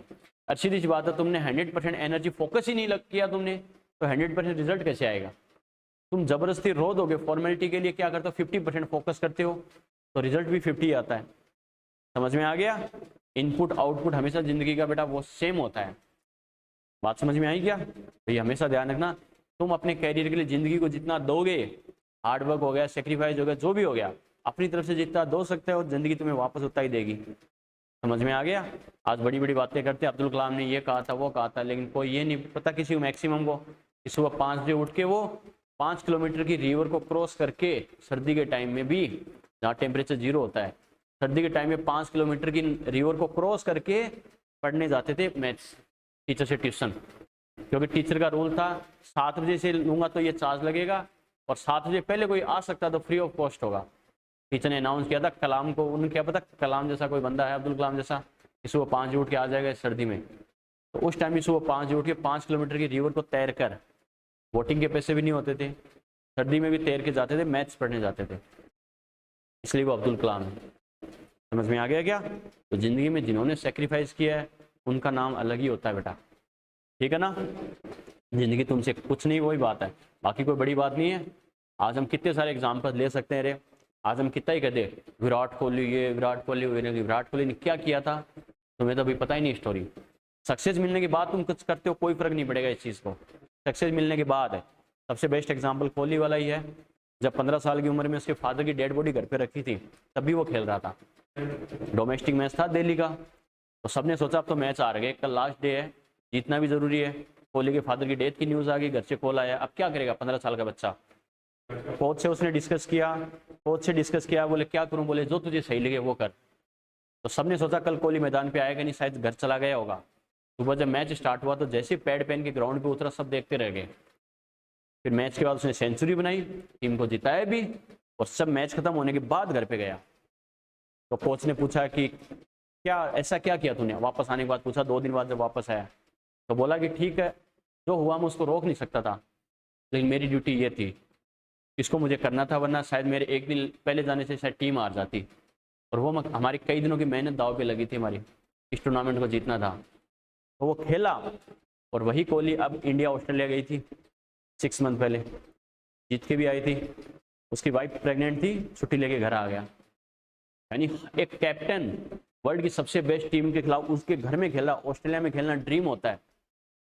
अच्छी सी बात है, तुमने 100% एनर्जी फोकस ही नहीं किया तुमने, तो 100% रिजल्ट कैसे आएगा? तुम जबरदस्ती रो दोगे फॉर्मेलिटी के लिए, क्या करते हो 50% फोकस करते हो तो रिजल्ट भी 50 आता है। समझ में आ गया? इनपुट आउटपुट हमेशा जिंदगी का बेटा वो सेम होता है। बात समझ में आई क्या? तो ये हमेशा ध्यान रखना, तुम अपने कैरियर के लिए जिंदगी को जितना दोगे, हार्डवर्क हो गया, सेक्रीफाइस हो गया, जो भी हो गया, अपनी तरफ से जितना दो सकते हो जिंदगी तुम्हें वापस उतना ही देगी। समझ में आ गया? आज बड़ी बड़ी बातें करते हैं, अब्दुल कलाम ने ये कहा था, वो कहा था, लेकिन कोई ये नहीं पता किसी को मैक्सिमम को कि सुबह 5 बजे उठ के वो 5 किलोमीटर की रिवर को क्रॉस करके, सर्दी के टाइम में भी जहाँ टेम्परेचर 0 होता है, सर्दी के टाइम में 5 किलोमीटर की रिवर को क्रॉस करके पढ़ने जाते थे मैथ्स टीचर से ट्यूशन। क्योंकि टीचर का रूल था 7 बजे से लूँगा तो ये चार्ज लगेगा, और 7 बजे पहले कोई आ सकता तो फ्री ऑफ कॉस्ट होगा। टीचर ने अनाउंस किया था कलाम को, उन्हें क्या पता कलाम जैसा कोई बंदा है, अब्दुल कलाम जैसा, कि सुबह 5 बजे उठ के आ जाएगा इस सर्दी में। तो उस टाइम भी सुबह 5 बजे उठ के 5 किलोमीटर की रिवर को तैर कर, बोटिंग के पैसे भी नहीं होते थे, सर्दी में भी तैर के जाते थे, मैथ्स पढ़ने जाते थे, इसलिए वो अब्दुल कलाम है। समझ में आ गया क्या? तो जिंदगी में जिन्होंने सेक्रीफाइस किया है उनका नाम अलग ही होता है बेटा, ठीक है ना? जिंदगी तुमसे कुछ नहीं, वही बात है, बाकी कोई बड़ी बात नहीं है। आज हम कितने सारे एग्जाम्पल ले सकते हैं रे, आज हम कितना ही कहते विराट कोहली ये, विराट कोहली विराट कोहली ने क्या किया था तुम्हें तो अभी पता ही नहीं स्टोरी। सक्सेस मिलने के बाद तुम कुछ करते हो कोई फर्क नहीं पड़ेगा इस चीज़ को, सक्सेस मिलने के बाद है। सबसे बेस्ट एग्जाम्पल कोहली वाला ही है। जब 15 साल की उम्र में उसके फादर की डेड बॉडी घर पे रखी थी तब भी वो खेल रहा था। डोमेस्टिक मैच था दिल्ली का, तो सबने सोचा अब तो मैच आ गए, कल लास्ट डे है, जीतना भी जरूरी है। कोहली के फादर की डेथ की न्यूज़ आ गई, घर से कॉल आया, अब क्या करेगा 15 साल का बच्चा। कोच से उसने डिस्कस किया, कोच से डिस्कस किया, बोले क्या करूं, बोले जो तुझे सही लगे वो कर। तो सबने सोचा कल कोहली मैदान पे आएगा नहीं, शायद घर चला गया होगा। सुबह जब मैच स्टार्ट हुआ तो जैसे पैड पहन के ग्राउंड पे उतरा सब देखते रह गए। फिर मैच के बाद उसने सेंचुरी बनाई, टीम को जिताया भी, और सब मैच खत्म होने के बाद घर पे गया। तो कोच ने पूछा कि क्या ऐसा क्या किया तूने, वापस आने के बाद पूछा 2 दिन बाद जब वापस आया, तो बोला कि ठीक है जो हुआ मैं उसको रोक नहीं सकता था, लेकिन मेरी ड्यूटी ये थी, इसको मुझे करना था, वरना शायद मेरे एक दिन पहले जाने से शायद टीम हार जाती। और वो हमारी कई दिनों की मेहनत दाव पे लगी थी, हमारी इस टूर्नामेंट को जीतना था। तो वो खेला, और वही कोहली अब इंडिया ऑस्ट्रेलिया गई थी 6 मंथ पहले, जीत के भी आई थी। उसकी वाइफ प्रेग्नेंट थी, छुट्टी लेके घर आ गया। यानी एक कैप्टन वर्ल्ड की सबसे बेस्ट टीम के खिलाफ उसके घर में खेला, ऑस्ट्रेलिया में खेलना ड्रीम होता है।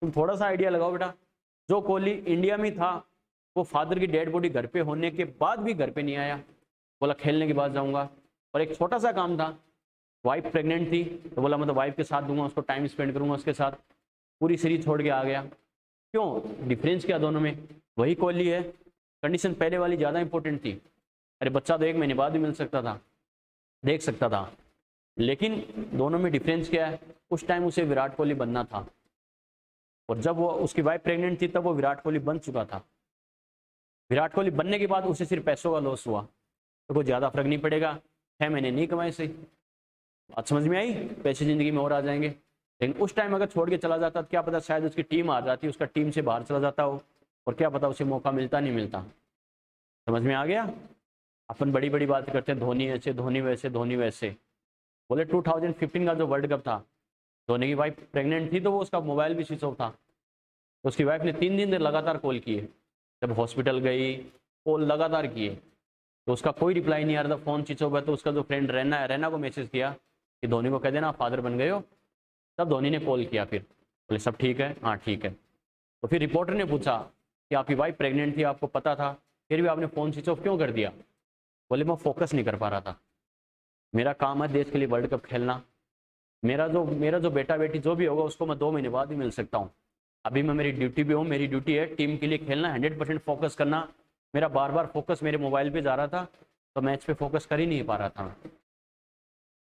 तुम थोड़ा सा आइडिया लगाओ बेटा, जो कोहली इंडिया में था वो फादर की डेड बॉडी घर पे होने के बाद भी घर पे नहीं आया, बोला खेलने के बाद जाऊंगा। और एक छोटा सा काम था, वाइफ प्रेग्नेंट थी तो बोला मैं तो वाइफ के साथ दूंगा, उसको टाइम स्पेंड करूंगा उसके साथ, पूरी सीरीज छोड़ के आ गया। क्यों, डिफरेंस क्या दोनों में, वही कोहली है, कंडीशन पहले वाली ज़्यादा इंपॉर्टेंट थी। अरे बच्चा तो 1 महीने बाद भी मिल सकता था, देख सकता था, लेकिन दोनों में डिफरेंस क्या है, उस टाइम उसे विराट कोहली बनना था, और जब वो उसकी वाइफ प्रेग्नेंट थी तब वो विराट कोहली बन चुका था। विराट कोहली बनने के बाद उसे सिर्फ पैसों का लॉस हुआ, तो कोई ज़्यादा फर्क नहीं पड़ेगा, 6 महीने नहीं कमाए सही, बात समझ में आई, पैसे ज़िंदगी में और आ जाएंगे। लेकिन उस टाइम अगर छोड़ के चला जाता तो क्या पता शायद उसकी टीम हार जाती, उसका टीम से बाहर चला जाता हो, और क्या पता उसे मौका मिलता नहीं मिलता। समझ में आ गया। अपन बड़ी बड़ी बातें करते हैं, धोनी ऐसे, धोनी वैसे, धोनी वैसे। बोले 2015 का जो वर्ल्ड कप था, धोनी की वाइफ प्रेग्नेंट थी तो वो उसका मोबाइल भी स्विच ऑफ था, तो उसकी वाइफ ने 3 दिन लगातार कॉल किए, जब हॉस्पिटल गई कॉल लगातार किए, तो उसका कोई रिप्लाई नहीं आ रहा था, फ़ोन स्विच ऑफ है। तो उसका जो फ्रेंड रैना है, रैना को मैसेज किया कि धोनी को कह देना फादर बन गए हो। तब धोनी ने कॉल किया, फिर बोले सब ठीक है, हाँ ठीक है। तो फिर रिपोर्टर ने पूछा कि आपकी वाइफ प्रेग्नेंट थी, आपको पता था, फिर भी आपने फ़ोन स्विच ऑफ क्यों कर दिया। बोले मैं फोकस नहीं कर पा रहा था, मेरा काम है देश के लिए वर्ल्ड कप खेलना, मेरा जो बेटा बेटी जो भी होगा उसको मैं 2 महीने बाद ही मिल सकता हूँ, अभी मैं मेरी ड्यूटी पे हूँ, मेरी ड्यूटी है टीम के लिए खेलना, 100% फोकस करना। मेरा बार बार फोकस मेरे मोबाइल पे जा रहा था, तो मैच पे फोकस कर ही नहीं पा रहा था।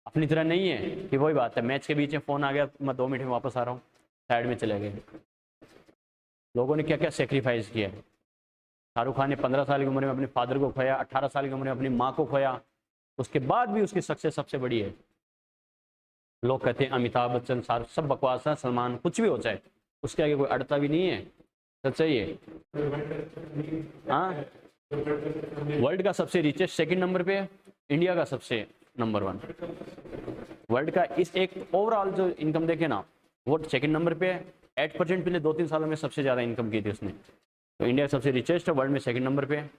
अपनी तरह नहीं है कि वही बात है मैच के बीच में फ़ोन आ गया, मैं 2 मिनट में वापस आ रहा हूँ, साइड में चले गए। लोगों ने क्या क्या सेक्रीफाइस किया है। शाहरुख खान ने 15 साल की उम्र में अपने फादर को खोया, 18 साल की उम्र में अपनी माँ को खोया, उसके बाद भी उसकी सक्सेस सबसे बड़ी है। लोग कहते हैं अमिताभ बच्चन, शाहरुख सब बकवास है, सलमान कुछ भी हो जाए उसके आगे कोई अड़ता भी नहीं है, सच है ये। हाँ, वर्ल्ड का सबसे रिचेस्ट 2nd नंबर पे है, इंडिया का सबसे नंबर 1। वर्ल्ड का इस एक ओवरऑल जो इनकम देखे ना, वो 2nd नंबर पे है, 8% पिछले 2-3 सालों में सबसे ज़्यादा इनकम की थी उसने। तो इंडिया सबसे रिचेस्ट है, वर्ल्ड में 2nd नंबर पे है।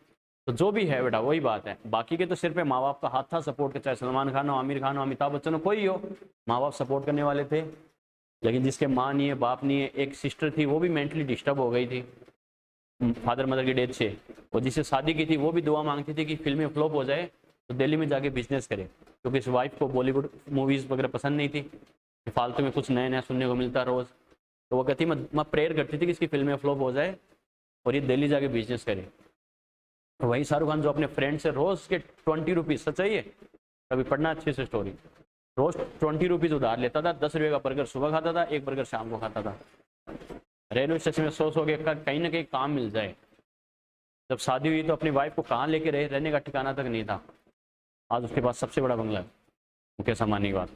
तो जो भी है बेटा वही बात है, बाकी के तो सिर पे माँ बाप का हाथ था सपोर्ट का, चाहे सलमान खान हो, आमिर खान हो, अमिताभ बच्चन हो, कोई हो, माँ बाप सपोर्ट करने वाले थे। लेकिन जिसके माँ नहीं है, बाप नहीं है, एक सिस्टर थी वो भी मेंटली डिस्टर्ब हो गई थी फादर मदर की डेथ से, और जिससे शादी की थी वो भी दुआ मांगती थी कि फिल्में फ्लॉप हो जाए तो दिल्ली में जाके बिजनेस करे, क्योंकि इस वाइफ को बॉलीवुड मूवीज़ वगैरह पसंद नहीं थी, फालतू में कुछ नया नया सुनने को मिलता रोज़। तो वो कहती मैं प्रेयर करती थी कि इसकी फिल्में फ्लॉप हो जाए और ये दिल्ली जाके बिजनेस करे। तो वही शाहरुख खान जो अपने फ्रेंड से रोज़ के 20 रुपीज़, सच है ये, कभी पढ़ना अच्छे से स्टोरी, रोज़ 20 रुपीज़ उधार लेता था, 10 रुपये का बर्गर सुबह खाता था, 1 बर्गर शाम को खाता था। रेलवे स्टेशन में सो के कहीं ना कहीं काम मिल जाए। जब शादी हुई तो अपनी वाइफ को कहाँ लेके रहे, रहने का ठिकाना तक नहीं था। आज उसके पास सबसे बड़ा बंगला है, मुकेश अंबानी की बात,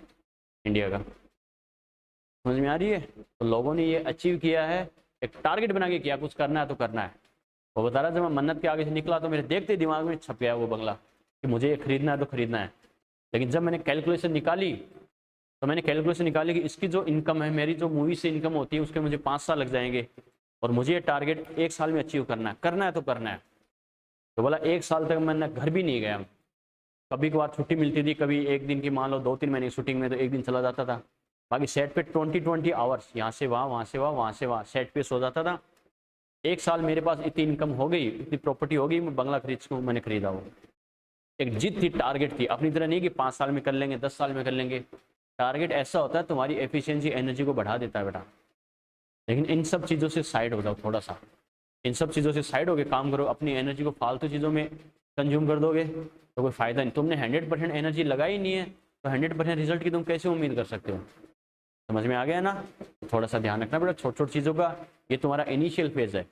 इंडिया का। समझ में आ रही है। तो लोगों ने ये अचीव किया है, एक टारगेट बना के किया, कुछ करना है तो करना है। वो बता रहा जब मैं मन्नत के आगे से निकला तो मेरे देखते दिमाग में छप गया वो बंगला कि मुझे ये खरीदना है तो खरीदना है। लेकिन जब मैंने कैलकुलेशन निकाली कि इसकी जो इनकम है, मेरी जो मूवी से इनकम होती है उसके मुझे 5 साल लग जाएंगे, और मुझे ये टारगेट 1 साल में अचीव करना है तो करना है। तो बोला 1 साल तक मैं घर भी नहीं गया, कभी कभार छुट्टी मिलती थी, कभी एक दिन की मान लो 2-3 महीने की शूटिंग में तो एक दिन चला जाता था। बाकी सेट पे 20 आवर्स, यहाँ से वहाँ, वहाँ से वहाँ, वहाँ से वहाँ, सेट पे सो जाता था। एक साल मेरे पास इतनी इनकम हो गई, इतनी प्रॉपर्टी हो गई, मैं बंगला खरीद को मैंने खरीदा वो। एक जिद थी, टारगेट थी, अपनी तरह नहीं कि 5 साल में कर लेंगे, 10 साल में कर लेंगे। टारगेट ऐसा होता है तुम्हारी एफिशिएंसी, एनर्जी को बढ़ा देता है बेटा। लेकिन इन सब चीज़ों से साइड हो जाओ थोड़ा सा, इन सब चीज़ों से साइड होकर काम करो। अपनी एनर्जी को फालतू चीज़ों में कंज्यूम कर दोगे तो कोई फ़ायदा नहीं। तुमने 100% एनर्जी लगाई नहीं है तो 100% रिजल्ट की तुम कैसे उम्मीद कर सकते हो? समझ में आ गया ना? तो थोड़ा सा ध्यान रखना बेटा छोटी छोटी चीज़ों का। ये तुम्हारा इनिशियल फेज़ है।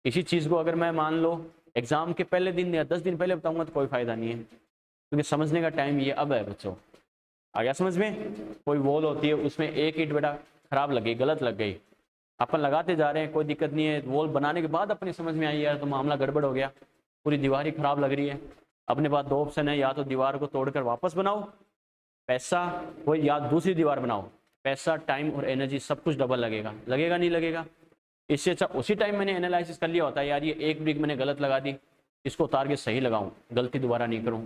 इसी चीज़ को अगर मैं मान लो एग्ज़ाम के पहले दिन या 10 दिन पहले बताऊंगा तो कोई फ़ायदा नहीं है, क्योंकि समझने का टाइम ये अब है बच्चों। आ गया समझ में? कोई वॉल होती है, उसमें एक ईंट बेटा खराब लग गई, गलत लग गई, अपन लगाते जा रहे हैं, कोई दिक्कत नहीं है। वॉल बनाने के बाद अपनी समझ में आई यार तो मामला गड़बड़ हो गया, पूरी दीवार ही खराब लग रही है। अपने पास 2 ऑप्शन है, या तो दीवार को तोड़कर वापस बनाओ पैसा, वो, या दूसरी दीवार बनाओ। पैसा, टाइम और एनर्जी सब कुछ डबल लगेगा, लगेगा नहीं लगेगा? इससे अच्छा उसी टाइम मैंने एनालिसिस कर लिया होता है, यार ये एक ब्रिक मैंने गलत लगा दी, इसको उतार के सही लगाऊं, गलती दोबारा नहीं करूं,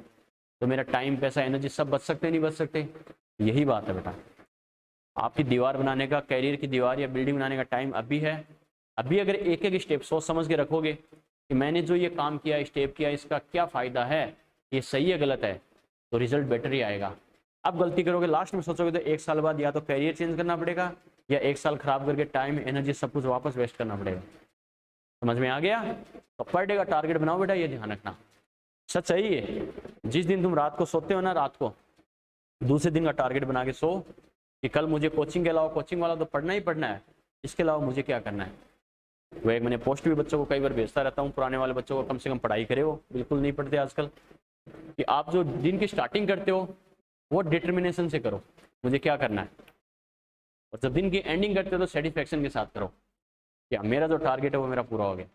तो मेरा टाइम, पैसा, एनर्जी सब बच सकते नहीं बच सकते? यही बात है बेटा। आपकी दीवार बनाने का, कैरियर की दीवार या बिल्डिंग बनाने का टाइम अभी है। अभी अगर एक एक स्टेप सोच समझ के रखोगे कि मैंने जो ये काम किया, स्टेप किया, इसका क्या फ़ायदा है, ये सही है गलत है, तो रिजल्ट बेटर ही आएगा। अब गलती करोगे, लास्ट में सोचोगे तो 1 साल बाद या तो कैरियर चेंज करना पड़ेगा, या 1 साल खराब करके टाइम, एनर्जी सब कुछ वापस वेस्ट करना पड़ेगा। समझ में आ गया? तो पर डे का टारगेट बनाओ बेटा, ये ध्यान रखना। सच सही है, जिस दिन तुम रात को सोते हो ना, रात को दूसरे दिन का टारगेट बना के सो कि कल मुझे कोचिंग के अलावा, कोचिंग वाला तो पढ़ना ही पढ़ना है, इसके अलावा मुझे क्या करना है। वो एक मैंने पोस्ट भी बच्चों को कई बार भेजता रहता हूँ, पुराने वाले बच्चों को कम से कम पढ़ाई करे, वो बिल्कुल नहीं पढ़ते आजकल। कि आप जो दिन की स्टार्टिंग करते हो वो डिटर्मिनेशन से करो, मुझे क्या करना है, और जब दिन की एंडिंग करते हो तो सेटिस्फेक्शन के साथ करो कि मेरा जो टारगेट है वो मेरा पूरा हो गया,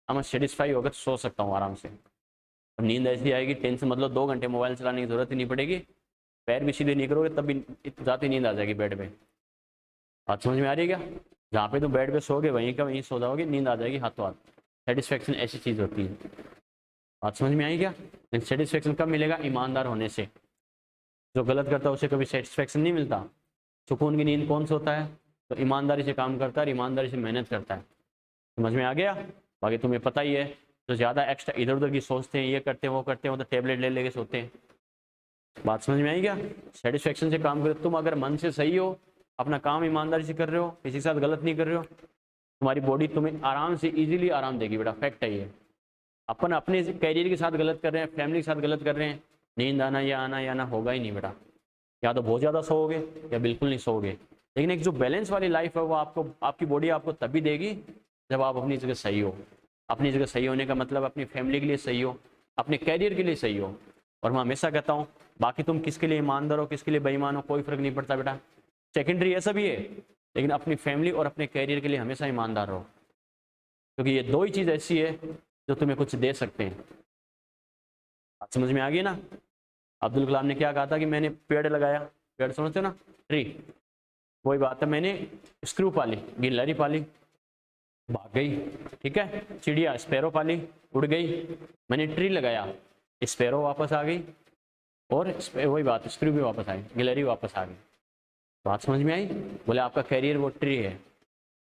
अब मैं सेटिस्फाई होकर सो सकता हूँ आराम से। और नींद ऐसी आएगी, टेंशन मतलब 2 घंटे मोबाइल चलाने की जरूरत ही नहीं पड़ेगी, पैर भी सीधे नहीं करोगे तब भी जाती नींद आ जाएगी बेड पे। बात समझ में आ रही है क्या? जहाँ पे तुम बेड पे सोगे वहीं का वहीं सो जाओगे, नींद आ जाएगी हाथों हाथ। सेटिस्फेक्शन ऐसी चीज़ होती है। बात समझ में आई क्या? सेटिस्फेक्शन कब मिलेगा? ईमानदार होने से। जो गलत करता है उसे कभी सेटिस्फेक्शन नहीं मिलता। सुकून की नींद कौन सोता है? तो ईमानदारी से काम करता है, ईमानदारी से मेहनत करता है। समझ में आ गया? बाकी तुम्हें पता ही है, जो ज़्यादा एक्स्ट्रा इधर उधर की सोचते हैं, ये करते हैं वो करते हैं, वो तो टेबलेट ले लेके सोते हैं। बात समझ में आई क्या? सेटिस्फेक्शन से काम करो। तुम अगर मन से सही हो, अपना काम ईमानदारी से कर रहे हो, किसी के साथ गलत नहीं कर रहे हो, तुम्हारी बॉडी तुम्हें आराम से इजीली आराम देगी बेटा, फैक्ट है ये। अपन अपने कैरियर के साथ गलत कर रहे हैं, फैमिली के साथ गलत कर रहे हैं, नींद आना या आना होगा ही नहीं बेटा। या तो बहुत ज़्यादा सोओगे या बिल्कुल नहीं सोओगे। लेकिन एक जो बैलेंस वाली लाइफ है वो आपको, आपकी बॉडी आपको तभी देगी जब आप अपनी जगह सही हो। अपनी जगह सही होने का मतलब अपनी फैमिली के लिए सही हो, अपने कैरियर के लिए सही हो। और मैं हमेशा कहता हूँ, बाकी तुम किसके लिए ईमानदार हो, किसके लिए बेईमान हो, कोई फर्क नहीं पड़ता बेटा, सेकेंडरी ऐसा भी है। लेकिन अपनी फैमिली और अपने कैरियर के लिए हमेशा ईमानदार रहो, क्योंकि ये 2 ही चीज़ ऐसी है जो तुम्हें कुछ दे सकते हैं। बात समझ में आ गई ना? अब्दुल कलाम ने क्या कहा था कि मैंने पेड़ लगाया, पेड़ समझते हो ना, ट्री, वही बात है, मैंने स्क्रू पाली, गिलहरी पाली, भाग गई, ठीक है। चिड़िया स्पैरो पाली, उड़ गई। मैंने ट्री लगाया, स्पैरो वापस आ गई, और वही बात, स्क्रू भी वापस आई, गिलहरी वापस आ गई। बात समझ में आई? बोले आपका कैरियर वो ट्री है।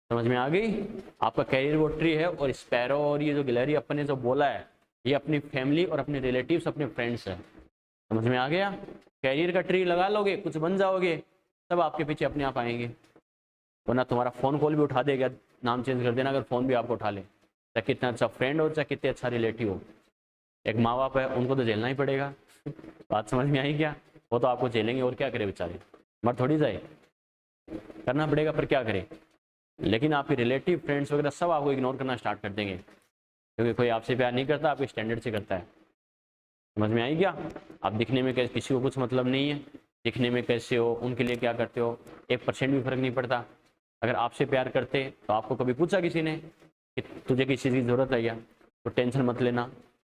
समझ में आ गई? आपका कैरियर वो ट्री है, और स्पैरो और ये जो गिलहरी अपन ने जो बोला है, ये अपनी फैमिली और अपने रिलेटिव्स, अपने फ्रेंड्स है। समझ में आ गया? कैरियर का ट्री लगा लोगे, कुछ बन जाओगे, सब आपके पीछे अपने आप आएंगे। वरना तुम्हारा फ़ोन कॉल भी उठा देगा, नाम चेंज कर देना अगर फ़ोन भी आपको उठा ले, चाहे कितना अच्छा फ्रेंड हो, चाहे कितने अच्छा रिलेटिव हो। एक माँ बाप है, उनको तो झेलना ही पड़ेगा। बात समझ में आई क्या? वो तो आपको झेलेंगे, और क्या करे बेचारे, मर थोड़ी जाए, करना पड़ेगा, पर क्या करे। लेकिन आपके रिलेटिव, फ्रेंड्स वगैरह सब आपको इग्नोर करना स्टार्ट कर देंगे, क्योंकि कोई आपसे प्यार नहीं करता, आपके स्टैंडर्ड से करता है। समझ में आई क्या? आप दिखने में कैसे, किसी को कुछ मतलब नहीं है, दिखने में कैसे हो, उनके लिए क्या करते हो, 1% भी फर्क नहीं पड़ता। अगर आपसे प्यार करते तो आपको कभी पूछा किसी ने कि तुझे किसी चीज़ की ज़रूरत है क्या, तो टेंशन मत लेना,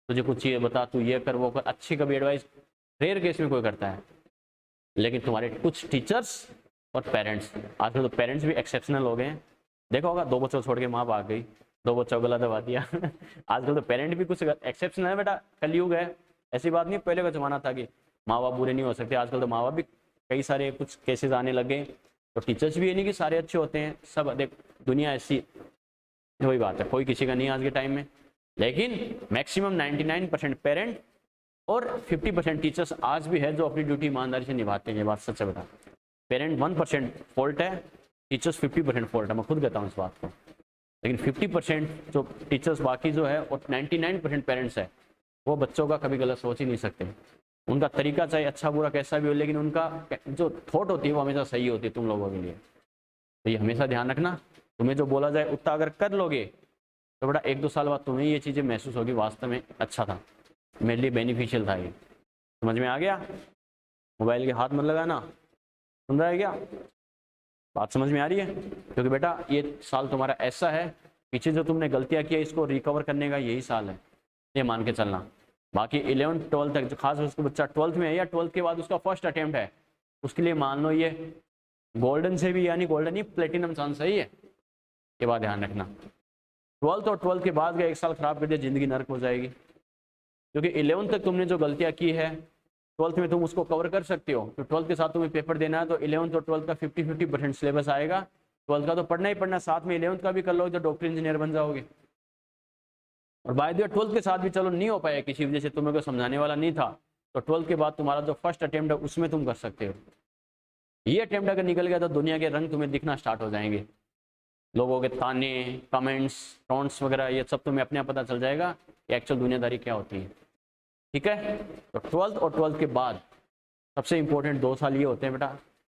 तुझे कुछ चीज़ बता, तू ये कर वो कर, अच्छी कभी एडवाइस रेयर केस में कोई करता है। लेकिन तुम्हारे कुछ टीचर्स और पेरेंट्स, आजकल तो पेरेंट्स भी एक्सेप्शनल हो गए हैं। देखा होगा, 2 बच्चों छोड़ के माँ भाग गई, 2 बच्चों को गला दबा दिया। आजकल तो पेरेंट भी कुछ एक्सेप्शनल है बेटा, कलयुग है, ऐसी बात नहीं। पहले का ज़माना था कि माँ बाप बुरे नहीं हो सकते, आजकल तो माँ बाप भी कई सारे कुछ केसेस आने लगे, तो टीचर्स भी ये नहीं कि सारे अच्छे होते हैं, सब देख दुनिया ऐसी, वही बात है, कोई किसी का नहीं आज के टाइम में, लेकिन मैक्सिमम 99% पेरेंट और 50% टीचर्स आज भी है जो अपनी ड्यूटी ईमानदारी से निभाते हैं। ये बात सच है बेटा, पेरेंट 1% फॉल्ट है, टीचर्स 50% फॉल्ट है, मैं खुद कहता हूँ इस बात को, लेकिन 50% जो टीचर्स बाकी जो है और 99% पेरेंट्स है, वो बच्चों का कभी गलत सोच ही नहीं सकते। उनका तरीका चाहे अच्छा बुरा कैसा भी हो, लेकिन उनका जो थॉट होती है वो हमेशा सही होती है तुम लोगों के लिए। तो ये हमेशा ध्यान रखना, तुम्हें जो बोला जाए उतना अगर कर लोगे तो बेटा 1-2 साल बाद तुम्हें ये चीज़ें महसूस होगी वास्तव में अच्छा था, मेरे लिए बेनिफिशियल था ये। समझ में आ गया? मोबाइल के हाथ मत लगाना, सुन रहा है क्या? बात समझ में आ रही है? क्योंकि बेटा ये साल तुम्हारा ऐसा है, पीछे जो तुमने गलतियां की है इसको रिकवर करने का यही साल है, ये मान के चलना। बाकी 11th 12th तक जो खास उसको बच्चा 12th में है या 12th के बाद उसका फर्स्ट अटेम्प्ट है, उसके लिए मान लो ये गोल्डन से भी, यानी गोल्डन ही प्लेटिनम चांस सही है, ये बात ध्यान रखना। 12th और 12th के बाद का 1 साल खराब कर दिया, जिंदगी नर्क हो जाएगी। क्योंकि 11th तक तुमने जो गलतियां की है 12th में तुम उसको कवर कर सकते हो, तो 12th के साथ तुम्हें पेपर देना है, तो 11th और 12th का 50-50% सिलेबस आएगा। 12th का तो पढ़ना ही पढ़ना, साथ में 11th का भी कर लो तो डॉक्टर इंजीनियर बन जाओगे। और बाय द वे 12th के साथ भी चलो नहीं हो पाया किसी वजह से, तुम्हें कोई समझाने वाला नहीं था, तो 12th के बाद तुम्हारा जो फर्स्ट अटेम्प्ट है उसमें तुम कर सकते हो। ये अटेम्प्ट अगर निकल गया तो दुनिया के रंग तुम्हें दिखना स्टार्ट हो जाएंगे, लोगों के ताने, कमेंट्स, टॉन्ट्स वगैरह, ये सब तुम्हें अपने आप पता चल जाएगा कि एक्चुअल दुनियादारी क्या होती है। ठीक है? तो 12th और 12th के बाद सबसे इंपॉर्टेंट 2 साल ये होते हैं बेटा।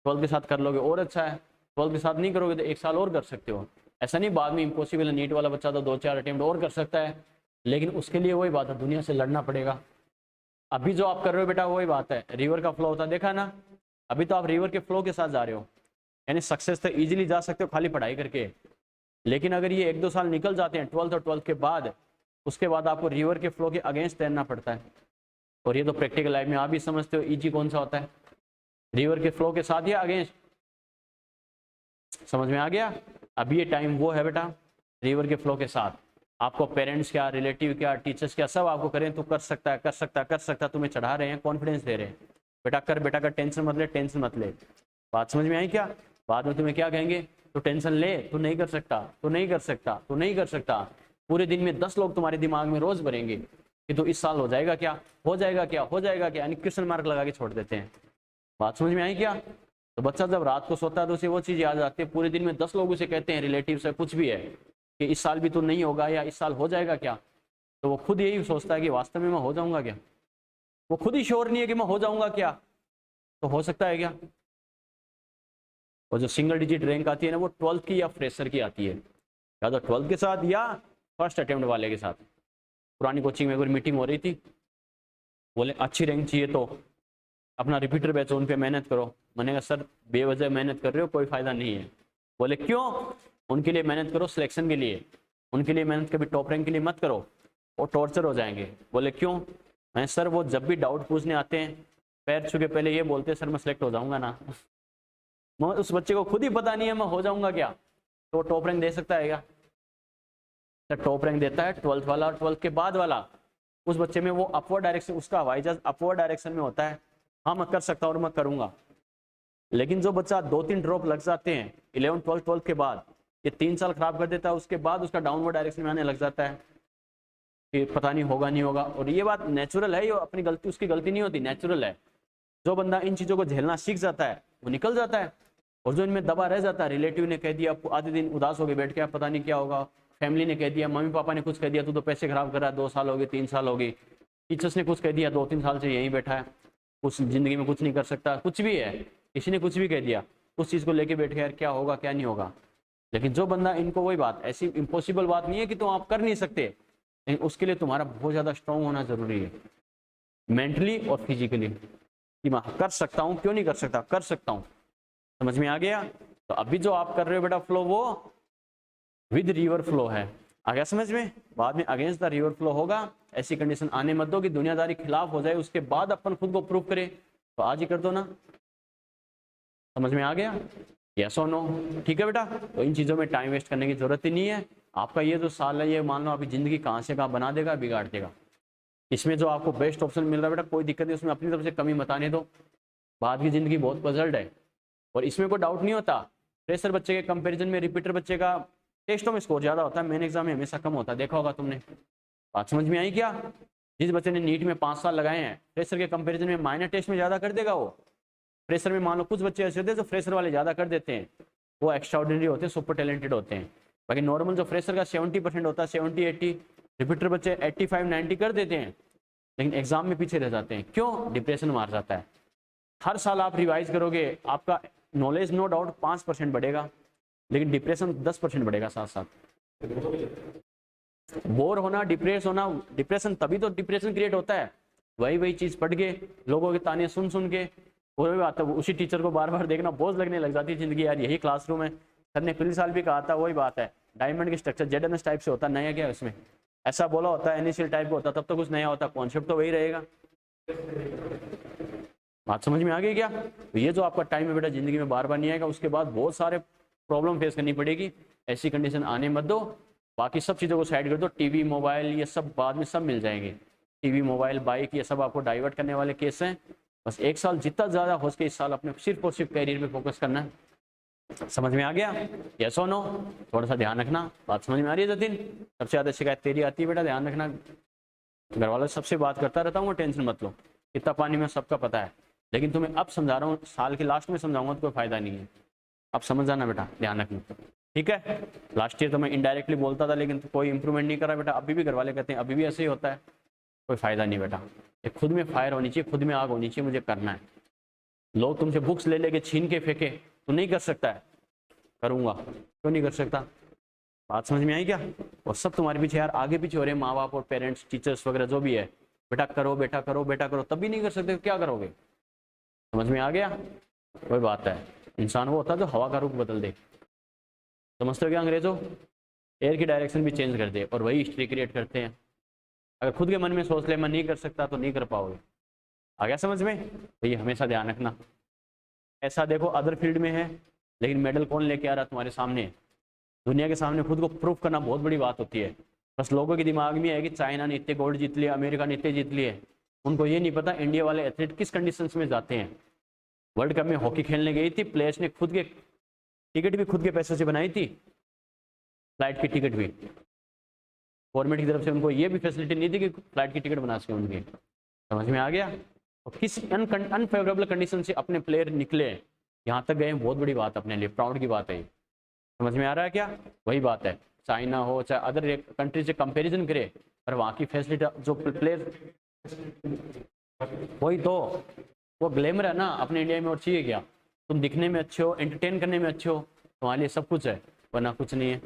12th के साथ कर लोगे और अच्छा है, 12th के साथ नहीं करोगे तो 1 साल और कर सकते हो। ऐसा नहीं बाद में इम्पॉसिबल है, नीट वाला बच्चा तो 2-4 अटेम्प्ट और कर सकता है, लेकिन उसके लिए वही बात है, दुनिया से लड़ना पड़ेगा। अभी जो आप कर रहे हो बेटा वही बात है, रिवर का फ्लो होता है, देखा ना, अभी तो आप रिवर के फ्लो के साथ जा रहे हो, यानी सक्सेस तो इजीली जा सकते हो खाली पढ़ाई करके। लेकिन अगर ये 1-2 साल निकल जाते हैं 12th और 12th के बाद, उसके बाद आपको रिवर के फ्लो के अगेंस्ट तैरना पड़ता है। और ये तो प्रैक्टिकल लाइफ में आप भी समझते हो इजी कौन सा होता है, रिवर के फ्लो के साथ या अगेंस्ट। समझ में आ गया? अभी ये टाइम वो है बेटा रिवर के फ्लो के साथ, आपको पेरेंट्स क्या, रिलेटिव क्या, टीचर्स क्या, सब आपको करें तो कर सकता है, कर सकता है, कर सकता है, तुम्हें चढ़ा रहे हैं, कॉन्फिडेंस दे रहे हैं, बेटा कर, बेटा कर, टेंशन मत ले, टेंशन मत ले। बात समझ में आई क्या? बाद में तुम्हें क्या कहेंगे, तो टेंशन ले, तू नहीं कर सकता, तू नहीं कर सकता, तू नहीं कर सकता। पूरे दिन में 10 लोग तुम्हारे दिमाग में रोज भरेंगे कि तो इस साल हो जाएगा क्या, हो जाएगा क्या, हो जाएगा क्या, यानी क्वेश्चन मार्क लगा के छोड़ देते हैं। बात समझ में आई क्या? तो बच्चा जब रात को सोता है तो उसे वो चीज़ याद आती है, पूरे दिन में 10 लोग उसे कहते हैं, रिलेटिव से कुछ भी है, कि इस साल भी तो नहीं होगा या इस साल हो जाएगा क्या, तो वो खुद यही सोचता है कि वास्तव में मैं हो जाऊंगा क्या। वो खुद ही श्योर नहीं है कि मैं हो जाऊंगा क्या, तो हो सकता है क्या। और जो सिंगल डिजिट रैंक आती है ना, वो 12th की या फ्रेशर की आती है, या तो 12th के साथ या फर्स्ट अटेम्प्ट वाले के साथ। पुरानी कोचिंग में कोई मीटिंग हो रही थी, बोले अच्छी रैंक चाहिए तो अपना रिपीटर बैच उन पे मेहनत करो। मैंने कहा सर बेवजह मेहनत कर रहे हो, कोई फायदा नहीं है। बोले क्यों? उनके लिए मेहनत करो सिलेक्शन के लिए, उनके लिए मेहनत कभी टॉप रैंक के लिए मत करो, वो टॉर्चर हो जाएंगे। बोले क्यों? मैं सर वो जब भी डाउट पूछने आते हैं पैर छू के पहले ये बोलते हैं सर मैं सिलेक्ट हो जाऊंगा ना। उस बच्चे को खुद ही पता नहीं है मैं हो जाऊंगा क्या, तो टॉप रैंक दे सकता है क्या? सर टॉप रैंक देता है 12th वाला और 12th के बाद वाला। उस बच्चे में वो अपवर्ड डायरेक्शन, उसका हवाई जहाज अपवर्ड डायरेक्शन में होता है, हाँ मैं कर सकता हूँ और मैं करूंगा। लेकिन जो बच्चा 2-3 ड्रॉप लग जाते हैं 11th 12th के बाद, ये 3 साल खराब कर देता है, उसके बाद उसका डाउनवर्ड डायरेक्शन में आने लग जाता है कि पता नहीं होगा नहीं होगा। और ये बात नेचुरल है, ये अपनी गलती, उसकी गलती नहीं होती, नेचुरल है। जो बंदा इन चीज़ों को झेलना सीख जाता है वो निकल जाता है, और जो इनमें दबा रह जाता है, रिलेटिव ने कह दिया, आधे दिन उदास हो गए बैठ के, पता नहीं क्या होगा, फैमिली ने कह दिया, मम्मी पापा ने कुछ कह दिया, तू तो पैसे खराब कर रहा है, 2 साल हो गए, 3 साल हो गए, टीचर्स ने कुछ कह दिया, 2-3 साल से यहीं बैठा है, कुछ जिंदगी में कुछ नहीं कर सकता, कुछ भी है, किसी ने कुछ भी कह दिया, उस चीज़ को लेके बैठ गया, यार क्या होगा क्या नहीं होगा। लेकिन जो बंदा, इनको वही बात, ऐसी इम्पॉसिबल बात नहीं है कि तुम आप कर नहीं सकते, लेकिन उसके लिए तुम्हारा बहुत ज़्यादा स्ट्रांग होना जरूरी है, मेंटली और फिजिकली, कि मैं कर सकता हूँ, क्यों नहीं कर सकता, कर सकता हूँ। समझ में आ गया? तो अभी जो आप कर रहे हो बेटा फ्लो, वो विद रिवर फ्लो है, आ गया समझ में? बाद में अगेंस्ट द रिवर फ्लो होगा। ऐसी कंडीशन आने मत दो कि दुनियादारी खिलाफ हो जाए, उसके बाद अपन खुद को प्रूव करें, तो आज ही कर दो ना। समझ में आ गया? Yes or no? ठीक है बेटा, तो इन चीज़ों में टाइम वेस्ट करने की जरूरत ही नहीं है। आपका ये जो साल है, ये मान लो अभी जिंदगी कहाँ से कहाँ बना देगा, बिगाड़ देगा। इसमें जो आपको बेस्ट ऑप्शन मिल रहा है बेटा, कोई दिक्कत नहीं, उसमें अपनी तरफ से कमी बताने दो। बाद की जिंदगी बहुत पजल्ड है और इसमें कोई डाउट नहीं होता। फ्रेशर बच्चे के कंपैरिजन में रिपीटर बच्चे का टेस्टों में स्कोर ज़्यादा होता है, मेन एग्जाम में हमेशा कम होता है, देखा होगा तुमने। बात समझ में आई क्या? जिस बच्चे ने नीट में 5 साल लगाए हैं, फ्रेशर के कंपैरिजन में माइनर टेस्ट में ज़्यादा कर देगा वो। फ्रेशर में मान लो कुछ बच्चे ऐसे होते हैं जो फ्रेशर वाले ज़्यादा कर देते हैं, वो एक्स्ट्रा ऑर्डिनरी होते हैं, सुपर टैलेंटेड होते हैं। बाकी नॉर्मल जो फ्रेशर का 70% होता है, 70-80, रिपीटर बच्चे 85-90 कर देते हैं, लेकिन एग्जाम में पीछे रह जाते हैं। क्यों? डिप्रेशन मार जाता है। हर साल आप रिवाइज करोगे, आपका नॉलेज नो डाउट 5% बढ़ेगा, लेकिन डिप्रेशन 10% बढ़ेगा साथ साथ। बोर होना, डिप्रेस होना, डिप्रेशन तभी तो डिप्रेशन क्रिएट होता है, वही चीज पढ़ के, लोगों के ताने सुन सुन के, वही बात है, उसी टीचर को बार बार देखना बोझ लगने लग जाती है जिंदगी। यार यही क्लासरूम है, सर ने पिछले साल भी कहा था, वही बात है। डायमंड की स्ट्रक्चर जेडएनएस टाइप से होता है, नया क्या है उसमें? ऐसा बोला होता है एनएसएल टाइप का होता, तब तो कुछ नया होता, कॉन्सेप्ट तो वही रहेगा। बात समझ में आ गई क्या? तो ये जो आपका टाइम है बेटा जिंदगी में बार बार नहीं आएगा, उसके बाद बहुत सारे प्रॉब्लम फेस करनी पड़ेगी। ऐसी कंडीशन आने मत दो। बाकी सब चीज़ों को साइड कर दो, टीवी मोबाइल ये सब बाद में सब मिल जाएंगे। टीवी मोबाइल बाइक ये सब आपको डाइवर्ट करने वाले केस हैं। बस एक साल जितना ज़्यादा हो सके इस साल अपने सिर्फ और सिर्फ कैरियर पे फोकस करना है। समझ में आ गया? Yes or no? थोड़ा सा ध्यान रखना। बात समझ में आ रही है जतिन? सबसे ज़्यादा शिकायत तेरी आती है बेटा, ध्यान रखना। घर वालों सबसे बात करता रहता हूँ, टेंशन मत लो, कितना पानी में सबका पता है, लेकिन तुम्हें अब समझा रहा हूँ, साल के लास्ट में समझाऊंगा तो कोई फायदा नहीं है। अब समझ जाना बेटा, ध्यान रखना, ठीक है? लास्ट ईयर तो मैं इनडायरेक्टली बोलता था, लेकिन तो कोई इंप्रूवमेंट नहीं करा बेटा। अभी भी घर वाले कहते हैं अभी भी ऐसे ही होता है, कोई फायदा नहीं बेटा। ये खुद में फायर होनी चाहिए, खुद में आग होनी चाहिए, मुझे करना है। लोग तुमसे बुक्स ले लेके छीन के फेंके तो नहीं कर सकता है, करूंगा, क्यों नहीं कर सकता? बात समझ में आई क्या? और सब तुम्हारे पीछे यार आगे पीछे हो रहे, माँ बाप और पेरेंट्स टीचर्स वगैरह जो भी है, बेटा करो बेटा करो बेटा करो, तब भी नहीं कर सकते तो क्या करोगे? समझ में आ गया? वही बात है, इंसान वो होता है जो हवा का रुख बदल दे। समझते हो क्या अंग्रेजों? एयर की डायरेक्शन भी चेंज कर दे, और वही हिस्ट्री क्रिएट करते हैं। अगर खुद के मन में सोच ले मैं नहीं कर सकता तो नहीं कर पाओगे। आ गया समझ में? तो ये हमेशा ध्यान रखना। ऐसा देखो अदर फील्ड में है, लेकिन मेडल कौन लेके आ रहा है तुम्हारे सामने? दुनिया के सामने खुद को प्रूफ करना बहुत बड़ी बात होती है। बस लोगों के दिमाग में है कि चाइना ने इतने गोल्ड जीत लिए, अमेरिका ने इतने जीत लिए, उनको ये नहीं पता इंडिया वाले एथलीट किस कंडीशंस में जाते हैं। वर्ल्ड कप में हॉकी खेलने गई थी, प्लेयर्स ने खुद के टिकट भी खुद के पैसे से बनाई थी, फ्लाइट की टिकट भी। गवर्नमेंट की तरफ से उनको ये भी फैसिलिटी नहीं थी कि फ्लाइट की टिकट बना सके उनकी। समझ में आ गया? और किस अनफेवरेबल कंडीशन से अपने प्लेयर निकले, यहाँ तक गए, बहुत बड़ी बात अपने लिए, प्राउड की बात है। समझ में आ रहा है क्या? वही बात है, चाइना हो चाहे अदर कंट्री से कंपैरिजन करे, पर वहाँ की फैसिलिटी जो प्लेयर, वही तो, वो ग्लैमर है ना अपने इंडिया में, और चाहिए क्या? तुम दिखने में अच्छे हो, एंटरटेन करने में अच्छे हो, तुम्हारे लिए सब कुछ है, वरना कुछ नहीं है।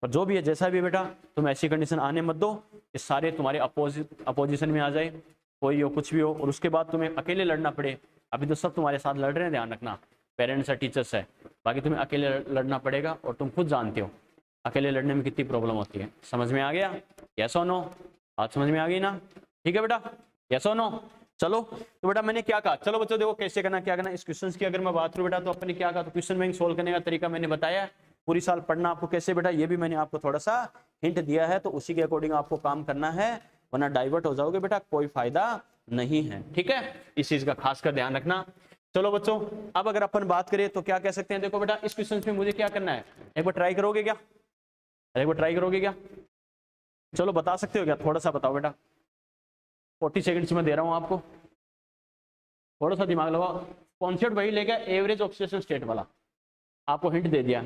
पर जो भी है जैसा भी बेटा, तुम ऐसी कंडीशन आने मत दो कि सारे तुम्हारे अपोजिशन में आ जाए, कोई हो कुछ भी हो, और उसके बाद तुम्हें अकेले लड़ना पड़े। अभी तो सब तुम्हारे साथ लड़ रहे हैं, ध्यान रखना, पेरेंट्स है, टीचर्स है, बाकी तुम्हें अकेले लड़ना पड़ेगा, और तुम खुद जानते हो अकेले लड़ने में कितनी प्रॉब्लम होती है। समझ में आ गया? Yes or no? बात समझ में आ गई ना? ठीक है बेटा, यस और नो? चलो तो बेटा मैंने क्या कहा, चलो बच्चों देखो कैसे करना क्या करना। इस क्वेश्चन की अगर मैं बात करूं बेटा, तो अपने क्या कहा, तो क्वेश्चन बैंक सोल्व करने का तरीका मैंने बताया। पूरी साल पढ़ना आपको कैसे बेटा, ये भी मैंने आपको थोड़ा सा हिंट दिया है, तो उसी के अकॉर्डिंग आपको काम करना है, वरना डाइवर्ट हो जाओगे बेटा, कोई फायदा नहीं है। ठीक है, इस चीज का खासकर ध्यान रखना। चलो बच्चों, अब अगर अपन बात करें तो क्या कह सकते हैं, देखो बेटा इस क्वेश्चन में मुझे क्या करना है, एक बार ट्राई करोगे क्या? एक बार ट्राई करोगे क्या? चलो बता सकते हो क्या, थोड़ा सा बताओ बेटा, 40 सेकंड्स में दे रहा हूं आपको, थोड़ा सा दिमाग लगाओ। कॉन्सेप्ट वही लेगा, एवरेज ऑक्सीडेशन स्टेट वाला, आपको हिंट दे दिया।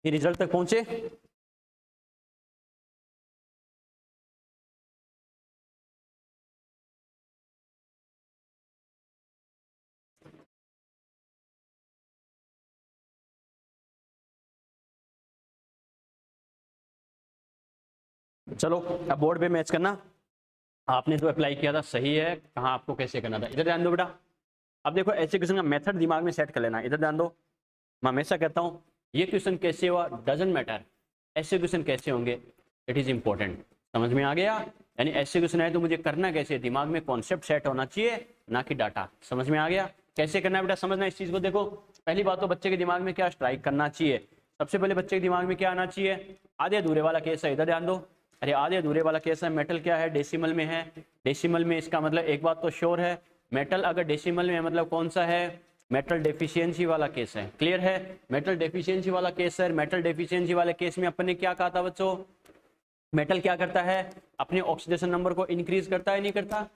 ये रिजल्ट तक पहुंचे। चलो अब बोर्ड पे मैच करना, आपने जो अप्लाई किया था सही है, कहाँ आपको कैसे करना था, इधर ध्यान दो बेटा। अब देखो ऐसे क्वेश्चन का मेथड दिमाग में सेट कर लेना, इधर ध्यान दो। मैं हमेशा कहता हूँ ये क्वेश्चन कैसे हुआ डजंट मैटर, ऐसे क्वेश्चन कैसे होंगे इट इज इंपॉर्टेंट। समझ में आ गया? यानी ऐसे क्वेश्चन है तो मुझे करना कैसे, दिमाग में कॉन्सेप्ट सेट होना चाहिए ना कि डाटा। समझ में आ गया? कैसे करना है बेटा, समझना इस चीज को। देखो पहली बात तो बच्चे के दिमाग में क्या स्ट्राइक करना चाहिए, सबसे पहले बच्चे के दिमाग में क्या आना चाहिए, आधे अधूरे वाला केस है, इधर ध्यान दो। अरे आधे अधूरे वाला केस है, मेटल क्या है डेसिमल में है, डेसिमल में इसका मतलब एक बात तो श्योर है, मेटल अगर डेसिमल में है मतलब कौन सा है, मेटल डेफिशिएंसी वाला केस है। क्लियर है? मेटल डेफिशिएंसी वाला केस है। मेटल डेफिशिएंसी वाले केस में अपन ने क्या कहा था बच्चों, मेटल क्या करता है, अपने ऑक्सीडेशन नंबर को इंक्रीज करता है नहीं करता,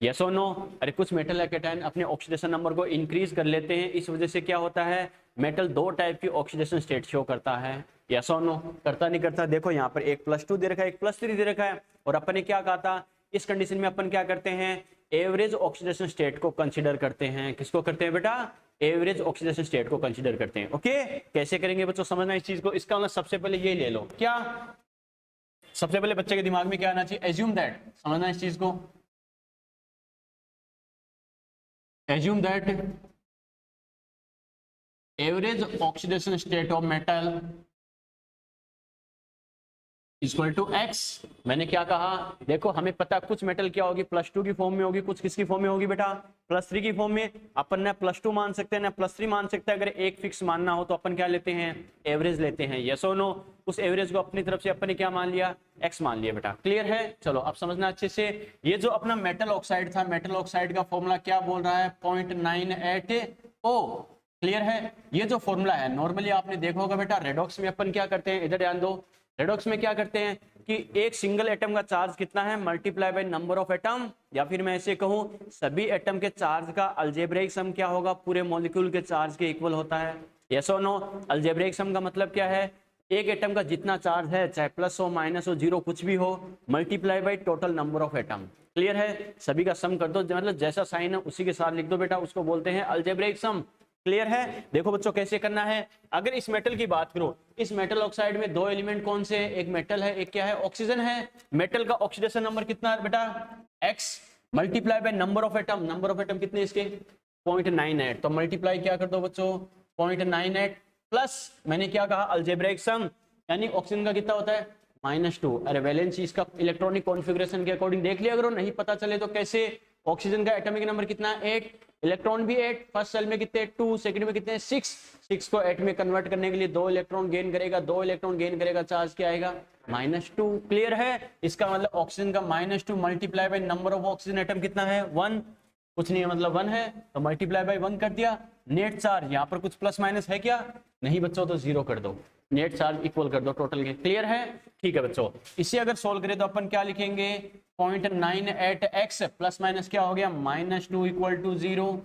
यस और नो। अरे कुछ मेटल कैटायन अपने ऑक्सीडेशन नंबर को इंक्रीज कर लेते हैं, इस वजह से क्या होता है, मेटल दो टाइप की ऑक्सीडेशन स्टेट शो करता है, यस और नो। करता नहीं करता? देखो यहाँ पर एक +2 दे रखा है, एक +3 दे रखा है, और अपन ने क्या कहा था, इस कंडीशन में अपन क्या करते हैं, एवरेज ऑक्सीडेशन स्टेट को कंसीडर करते हैं। किसको करते हैं बेटा? एवरेज ऑक्सीडेशन स्टेट को कंसीडर करते हैं। ओके कैसे करेंगे बच्चों, समझना इस चीज को। इसका मतलब सबसे पहले ये ले लो, क्या सबसे पहले बच्चे के दिमाग में क्या आना चाहिए, एज्यूम दैट, समझना इस चीज को, assume that average oxidation state of metal equal to x. मैंने क्या कहा, देखो हमें पता है कुछ मेटल क्या होगी, +2 की फॉर्म में होगी, कुछ किसकी फॉर्म में होगी बेटा, +3 की फॉर्म में। अपन ना +2 मान सकते हैं ना +3 मान सकते हैं, अगर एक फिक्स मानना हो तो अपन क्या लेते हैं, एवरेज लेते हैं, यस और नो। उस एवरेज को अपनी तरफ से अपन ने क्या मान लिया, एक्स मान लिया बेटा। क्लियर है? चलो अब समझना अच्छे से, ये जो अपना मेटल ऑक्साइड था, मेटल ऑक्साइड का फॉर्मूला क्या बोल रहा है, 0.98O। क्लियर है? ये जो फॉर्मूला है नॉर्मली आपने देखा होगा बेटा, रेडॉक्स में अपन क्या करते हैं, इधर ध्यान दो, रेडॉक्स में क्या करते हैं कि एक सिंगल एटम का चार्ज कितना है multiply by number of atom, या फिर मैं ऐसे कहूं सभी एटम के चार्ज का अलजेब्रिक सम क्या होगा, पूरे मॉलिक्यूल के चार्ज के इक्वल होता है, यस और नो। अलजेब्रिक सम का मतलब क्या है, एक एटम का जितना चार्ज है, चाहे प्लस हो माइनस हो जीरो कुछ भी हो, multiply by total number of atom. Clear है? सभी का सम कर दो, मतलब जैसा साइन है उसी के साथ लिख दो बेटा, उसको बोलते हैं अलजेब्रिक सम। क्लियर है? देखो बच्चों कैसे करना है, अगर इस मेटल की बात करो, इस मेटल ऑक्साइड में दो एलिमेंट कौन से, एक मेटल है, एक क्या है, ऑक्सीजन है। मेटल का ऑक्सीडेशन नंबर कितना है बेटा, x multiply by number of atom, number of atom कितने इसके 0.98, तो मल्टीप्लाई क्या कर दो बच्चों 0.98 प्लस मैंने क्या कहा अलजेब्रिक सम, यानी ऑक्सीजन का कितना होता है -2। अरे वैलेंसी इसका इलेक्ट्रॉनिक कॉन्फ़िगरेशन के अकॉर्डिंग देख लिया, अगर नहीं पता चले तो कैसे, ऑक्सीजन का एटॉमिक नंबर कितना है 8, इलेक्ट्रॉन भी 8, फर्स्ट सेल में कितने 2, सेकंड में कितने 6 को 8 में कन्वर्ट करने के लिए 2 इलेक्ट्रॉन गेन करेगा, 2 इलेक्ट्रॉन गेन करेगा, चार्ज क्या आएगा -2। क्लियर है? इसका मतलब ऑक्सीजन का -2 multiply by number of oxygen atom कितना है 1, कुछ नहीं है मतलब 1 है, तो मल्टीप्लाई बाय 1 कर दिया। नेट चार्ज यहाँ पर कुछ प्लस माइनस है क्या, नहीं बच्चों, तो 0 कर दो, नेट चार्ज इक्वल कर दो टोटल के। क्लियर है? ठीक है बच्चों, इसे अगर सोल्व करें तो अपन क्या लिखेंगे 0.98x प्लस माइनस क्या हो गया -2 इक्वल टू 0।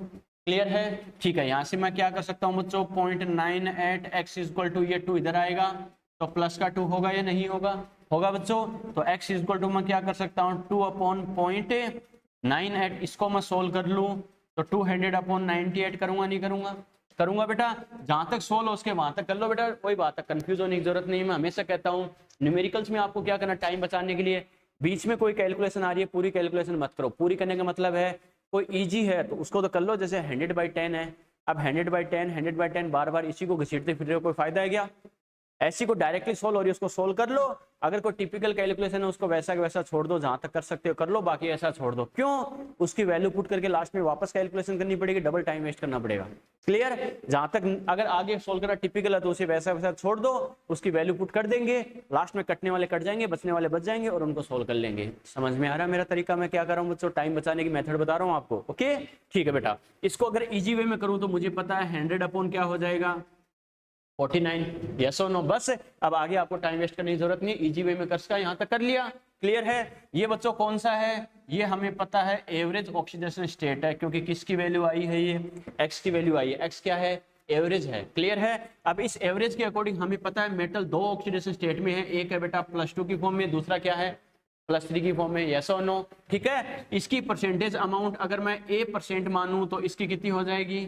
क्लियर है? ठीक है, यहाँ से मैं क्या कर सकता हूँ बच्चों 0.98x इक्वल टू ये 2 इधर आएगा, तो प्लस का 2 होगा या नहीं होगा, होगा बच्चों। तो x इक्वल टू मैं क्या कर सकता हूँ 2/0.98, इसको मैं सोल्व कर लूँ तो 200/98 करूंगा नहीं करूंगा, करूंगा बेटा। जहां तक सोल्व हो उसके वहां तक कर लो बेटा, कोई बात है, कंफ्यूज होने की जरूरत नहीं है। मैं हमेशा कहता हूं न्यूमेरिकल्स में आपको क्या करना, टाइम बचाने के लिए बीच में कोई कैलकुलेशन आ रही है पूरी कैलकुलेशन मत करो। पूरी करने का मतलब है कोई इजी है तो उसको तो कर लो, जैसे 100/10 है, अब 100/10 100/10 बार बार इसी को घसीटते फिर रहे हो, कोई फायदा है क्या? ऐसी को डायरेक्टली सोल्व हो रही है उसको सोल्व कर लो, अगर कोई टिपिकल कैलकुलेशन है उसको वैसा वैसा छोड़ दो, जहां तक कर सकते हो कर लो, बाकी ऐसा छोड़ दो। क्यों? उसकी वैल्यू पुट करके लास्ट में वापस कैलकुलेशन करनी पड़ेगी, डबल टाइम वेस्ट करना पड़ेगा। क्लियर? जहां तक अगर आगे सोल्व करना टिपिकल है तो उसे वैसा वैसा छोड़ दो, उसकी वैल्यू पुट कर देंगे, लास्ट में कटने वाले कट जाएंगे, बचने वाले बच जाएंगे और उनको सोल्व कर लेंगे। समझ में आ रहा है मेरा तरीका, मैं क्या कर रहा हूँ बच्चों, टाइम बचाने की मेथड बता रहा हूँ आपको। ओके ठीक है बेटा, इसको अगर इजी वे में करूँ तो मुझे पता है 100 क्या हो जाएगा 49, यस और नो। बस अब आगे आपको टाइम वेस्ट करने की जरूरत नहीं, इजी वे में कर यहाँ तक कर लिया। क्लियर है? ये बच्चों कौन सा है, ये हमें पता है एवरेज ऑक्सीडेशन स्टेट है, क्योंकि किसकी वैल्यू आई है, ये x की वैल्यू आई है। x क्या है एवरेज है। क्लियर है। अब इस एवरेज के अकॉर्डिंग हमें पता है मेटल दो ऑक्सीडेशन स्टेट में है, एक है बेटा +2 की फॉर्म में, दूसरा क्या है +3 की फॉर्म में। Yes or no? ठीक है। इसकी परसेंटेज अमाउंट अगर मैं A% मानूं तो इसकी कितनी हो जाएगी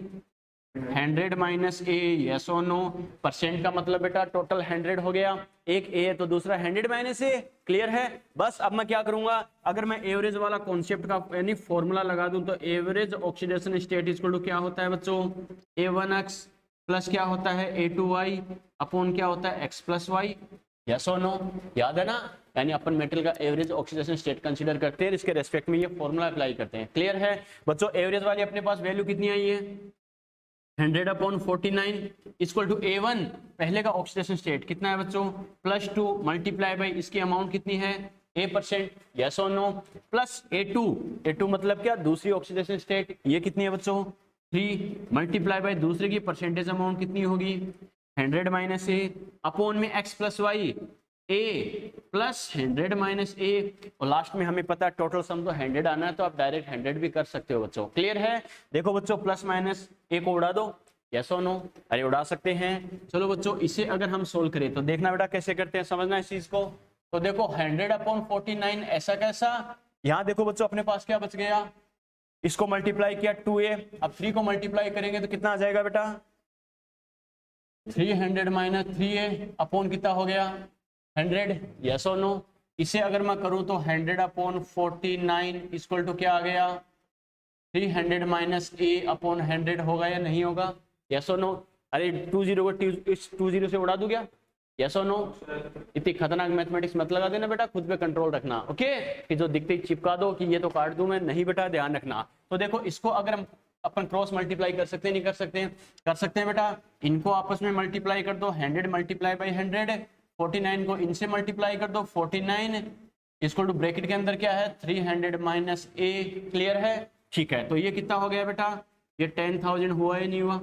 100 minus A. Yes or no? Percent का मतलब बेटा टोटल 100 हो गया, एक ए है तो दूसरा 100 माइनस ए। क्लियर है। बस अब मैं क्या करूंगा, अगर मैं एवरेज वाला कॉन्सेप्ट का यानी फॉर्मूला लगा दूं तो average oxidation state equal to क्या होता है बच्चों, A1x प्लस क्या होता है A2y अपॉन क्या होता है x plus Y. Yes or no? याद है ना? यानी अपन मेटल का एवरेज ऑक्सीडेशन स्टेट कंसीडर करते हैं, इसके रेस्पेक्ट में ये फॉर्मूला अप्लाई करते हैं। क्लियर है बच्चों? एवरेज वाली अपने पास वैल्यू कितनी आई है 100/49 इक्वल टू A1 पहले का ऑक्सीडेशन स्टेट कितना है बच्चों +2 मल्टीप्लाई बाई इसकी अमाउंट कितनी है A%। Yes or no? Plus A2 मतलब क्या दूसरी ऑक्सीडेशन स्टेट ये कितनी है बच्चों 3 मल्टीप्लाई बाई दूसरे की परसेंटेज अमाउंट कितनी होगी 100 माइनस ए अपॉन में x प्लस वाई ए प्लस 100 माइनस ए और लास्ट में हमें पता है टोटल सम तो 100 आना है तो आप डायरेक्ट 100 भी कर सकते हो बच्चों। क्लियर है। देखो बच्चों प्लस माइनस ए को उड़ा दो। Yes or no? अरे उड़ा सकते हैं। चलो बच्चों इसे अगर हम सोल्व करें तो देखना बेटा कैसे करते हैं, समझना इस चीज को। तो देखो 100/49 ऐसा कैसा, यहाँ देखो बच्चों अपने पास क्या बच गया, इसको मल्टीप्लाई किया 2a, अब 3 को मल्टीप्लाई करेंगे तो कितना आ जाएगा बेटा 300 माइनस 3a अपॉन कितना हो गया 100। Yes or no? इसे अगर मैं करूं तो 100/49 इक्वल टू क्या आ गया 300 माइनस ए अपॉन 100 होगा या नहीं होगा। Yes or no? अरे 20 को 20 से उड़ा दूं क्या। Yes or no? इतनी खतरनाक मैथमेटिक्स मत लगा देना बेटा, खुद पे कंट्रोल रखना। ओके कि जो दिखते ही चिपका दो कि ये तो काट दूं मैं, नहीं बेटा ध्यान रखना। तो देखो इसको अगर हम अपन क्रॉस मल्टीप्लाई कर सकते हैं नहीं कर सकते हैं, कर सकते हैं बेटा। इनको आपस में मल्टीप्लाई कर दो 100 मल्टीप्लाई बाई 100, 49 को इनसे मल्टीप्लाई कर दो 49 इसको टू ब्रैकेट के अंदर क्या है 300 माइनस ए। क्लियर है। ठीक है तो ये कितना हो गया बेटा ये 10,000 हुआ या नहीं हुआ,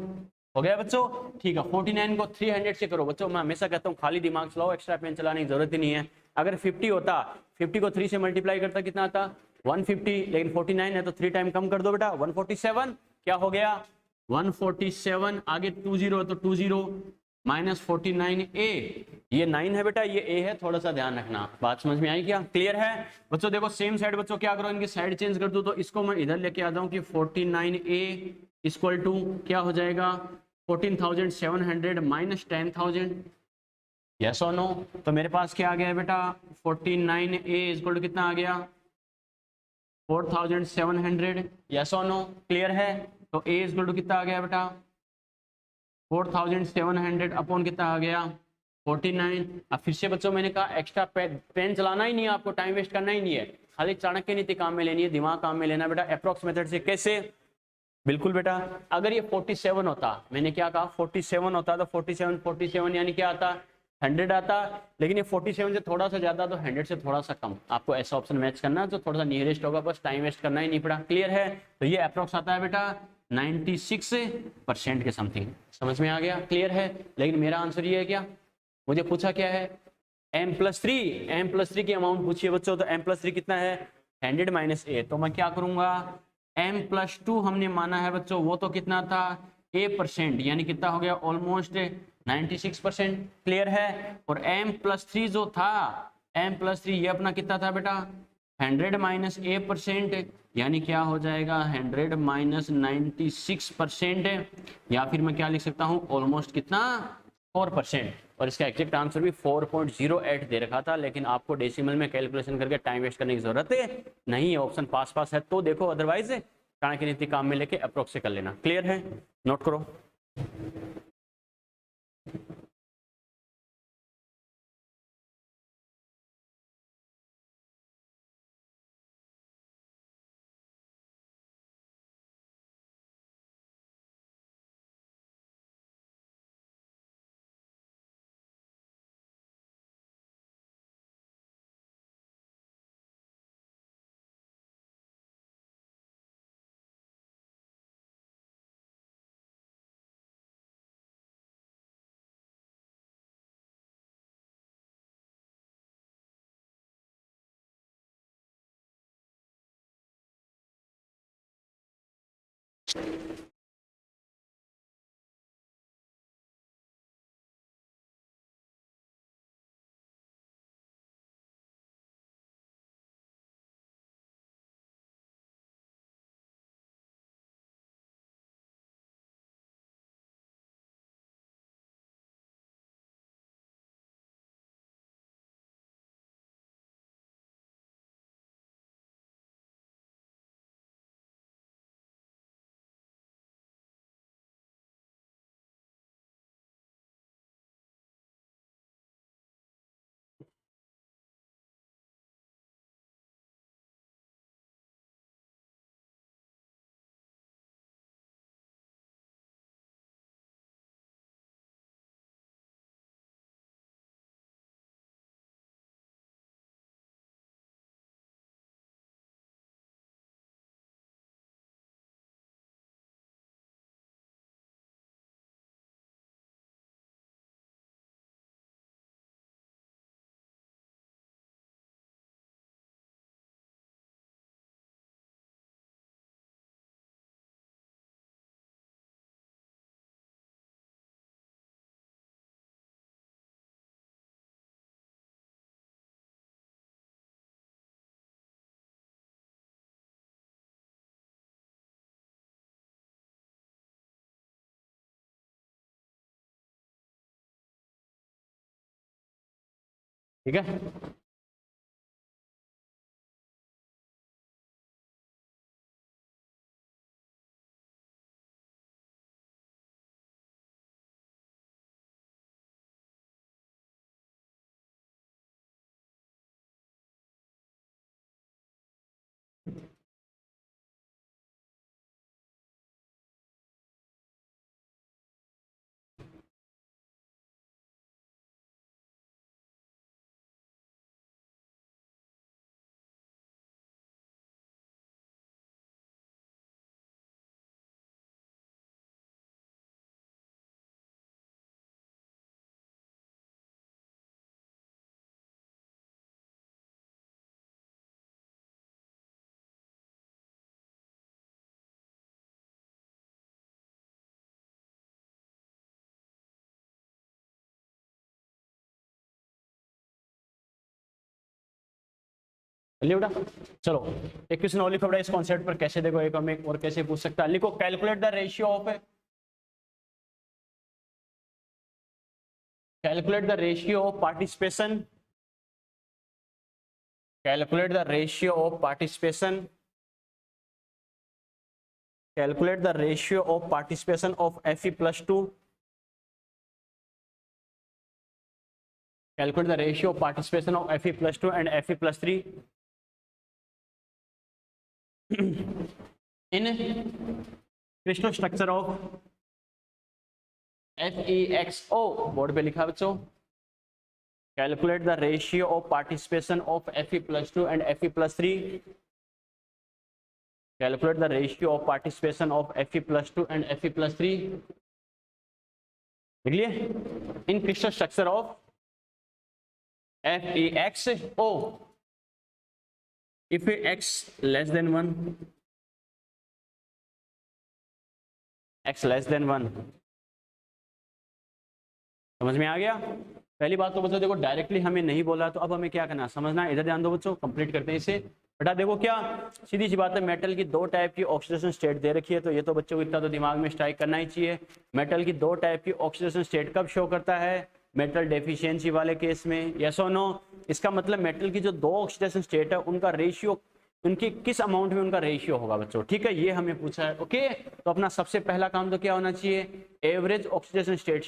हो गया बच्चों। ठीक है 49 को 300 से करो बच्चों, मैं हमेशा कहता हूँ खाली दिमाग चलाओ, एक्स्ट्रा पेन चलाने की जरूरत ही नहीं है। अगर 50 होता 50 को 3 से मल्टीप्लाई करता कितना आता 150, लेकिन 49 है तो 3 टाइम कम कर दो बेटा 147 क्या हो गया 147 आगे 20 तो 20 माइनस 49a ये 9 है बेटा ये a है, थोड़ा सा ध्यान रखना। बात समझ में आई क्या। क्लियर है बच्चों। देखो सेम साइड बच्चों क्या करो इनकी साइड चेंज कर दो तो इसको मैं इधर लेके आता हूँ कि 49a इक्वल टू क्या हो जाएगा 14,700 माइनस 10,000। Yes or no? तो मेरे पास क्या आ गया है बेटा 49a इक्वल टू कितना आ गया 4,700। Yes or no? क्लियर है। तो a इक्वल टू कितना आ गया बेटा 4,700 अपॉन कितना आ गया 49। अब फिर से बच्चों मैंने कहा एक्स्ट्रा पेन चलाना ही नहीं है, आपको टाइम वेस्ट करना ही नहीं है, खाली चाणक्य नीति काम में लेनी है, दिमाग काम में लेना बेटा। अप्रोक्स मेथड से कैसे, बिल्कुल बेटा। अगर ये 47 होता, मैंने क्या कहा 47 होता तो 47 यानी क्या आता 100 आता, लेकिन ये 47 से थोड़ा सा ज्यादा तो 100 से थोड़ा सा कम, आपको ऐसा ऑप्शन मैच करना है तो थोड़ा सा नियरेस्ट होगा, बस टाइम वेस्ट करना ही नहीं पड़ा। क्लियर है। तो ये अप्रोक्स आता है बेटा 96% के समथिंग। समझ में आ गया। क्लियर है। लेकिन मेरा आंसर ये है क्या, मुझे पूछा क्या है m+3 की अमाउंट पूछिए बच्चों, तो m+3 कितना है 100 माइनस ए, तो मैं क्या करूंगा m+2 हमने माना है बच्चों वो तो कितना था a%, यानी कितना हो गया ऑलमोस्ट 96%। क्लियर है। और m+3 जो था m+3 ये अपना कितना था बेटा 100 माइनस a%, यानी क्या हो जाएगा 100 माइनस 96%, या फिर मैं क्या लिख सकता हूँ ऑलमोस्ट कितना 4%। और इसका एग्जैक्ट आंसर भी 4.08 दे रखा था, लेकिन आपको डेसिमल में कैलकुलेशन करके टाइम वेस्ट करने की जरूरत नहीं है। ऑप्शन पास पास है तो देखो, अदरवाइज चाणक्य नीति काम में लेके अप्रोक्स से कर लेना। क्लियर है। नोट करो। ठीक है। चलिए बेटा, चलो एक क्वेश्चन और लिखो बेटा इस कॉन्सेप्ट पर। कैसे देखो एक हम एक और कैसे पूछ सकता है, लिखो calculate the ratio of, calculate the ratio of participation, calculate the ratio of participation, calculate the ratio of participation of Fe+2, calculate the ratio of participation of Fe+2 and Fe+3 in crystal structure of FeXO। Board पे लिखा बच्चों, calculate the ratio of participation of Fe+2 and Fe+3, calculate the ratio of participation of Fe+2 and Fe+3, लिख लिए, in crystal structure of FeXO if x less than 1, x less than 1। समझ में आ गया? पहली बात तो बच्चों देखो डायरेक्टली हमें नहीं बोला, तो अब हमें क्या करना समझना है, इधर ध्यान दो बच्चों, कंप्लीट करते हैं इसे। बेटा देखो क्या सीधी सी बात है, मेटल की दो टाइप की ऑक्सीडेशन स्टेट दे रखी है, तो ये तो बच्चों को इतना तो दिमाग में स्ट्राइक करना ही चाहिए। मेटल की दो टाइप की ऑक्सीडेशन स्टेट कब शो करता है? मेटल डेफिशिएंसी वाले केस में, यस और नो। इसका मतलब मेटल की जो दो ऑक्सीडेशन स्टेट है उनका रेशियो, उनकी किस अमाउंट में उनका रेशियो होगा बच्चों, ठीक है, ये हमें पूछा है। ओके, तो अपना सबसे पहला काम तो क्या होना चाहिए, एवरेज ऑक्सीडेशन स्टेट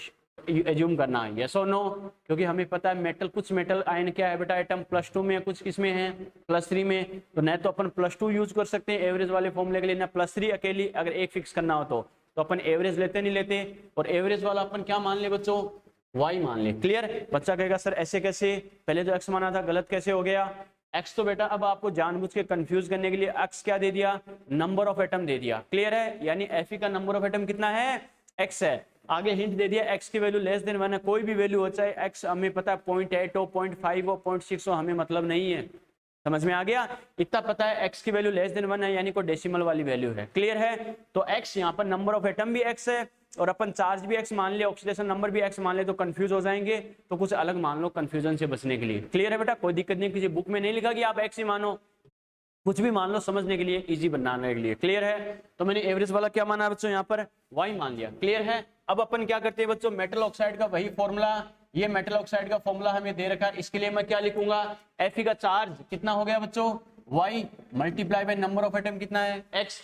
एज्यूम करना है, यस और नो। क्योंकि हमें पता है मेटल, कुछ मेटल आयन क्या है बेटा एटम +2 में, कुछ किसमें है +3 में, तो न तो अपन +2 यूज कर सकते हैं एवरेज वाले फॉर्मूले के लिए, ना +3 अकेली अगर एक फिक्स करना हो तो अपन एवरेज लेते नहीं लेते, और एवरेज वाला अपन क्या मान ले बच्चों, y मान ले। क्लियर? बच्चा कहेगा सर ऐसे कैसे, पहले जो x माना था गलत कैसे हो गया? x तो बेटा अब आपको जानबूझ के कंफ्यूज करने के लिए x क्या दे दिया, नंबर ऑफ एटम दे दिया। क्लियर है? यानी Fe का नंबर ऑफ एटम कितना है, x है। आगे हिंट दे दिया x की वैल्यू लेस देन 1 है, कोई भी वैल्यू हो, चाहे x हमें पता है 0.8 हो, 0.5 हो, 0.6 हो, हमें मतलब नहीं है। समझ में आ गया? इतना पता है x की वैल्यू लेस देन 1 है, यानी कोई डेसिमल वाली वैल्यू है। क्लियर है? तो x यहाँ पर नंबर ऑफ एटम भी x है, और अपन चार्ज भी x मान ले, ऑक्सीडेशन नंबर भी x मान ले, तो कंफ्यूज हो जाएंगे, तो कुछ अलग मान लो कंफ्यूजन से बचने के लिए। क्लियर है बेटा? कोई दिक्कत नहीं, किसी बुक में नहीं लिखा कि आप x ही मानो, कुछ भी मान लो समझने के लिए, इजी बनाने के लिए। क्लियर है? तो मैंने एवरेज वाला क्या माना बच्चों, यहाँ पर y मान लिया। क्लियर है? अब अपन क्या करते हैं बच्चों, मेटल ऑक्साइड का वही फॉर्मूला, ये मेटल ऑक्साइड का फॉर्मूला हमें दे रखा है, इसके लिए मैं क्या लिखूंगा, Fe का चार्ज कितना हो गया बच्चों, y multiply by number of atom कितना है, x।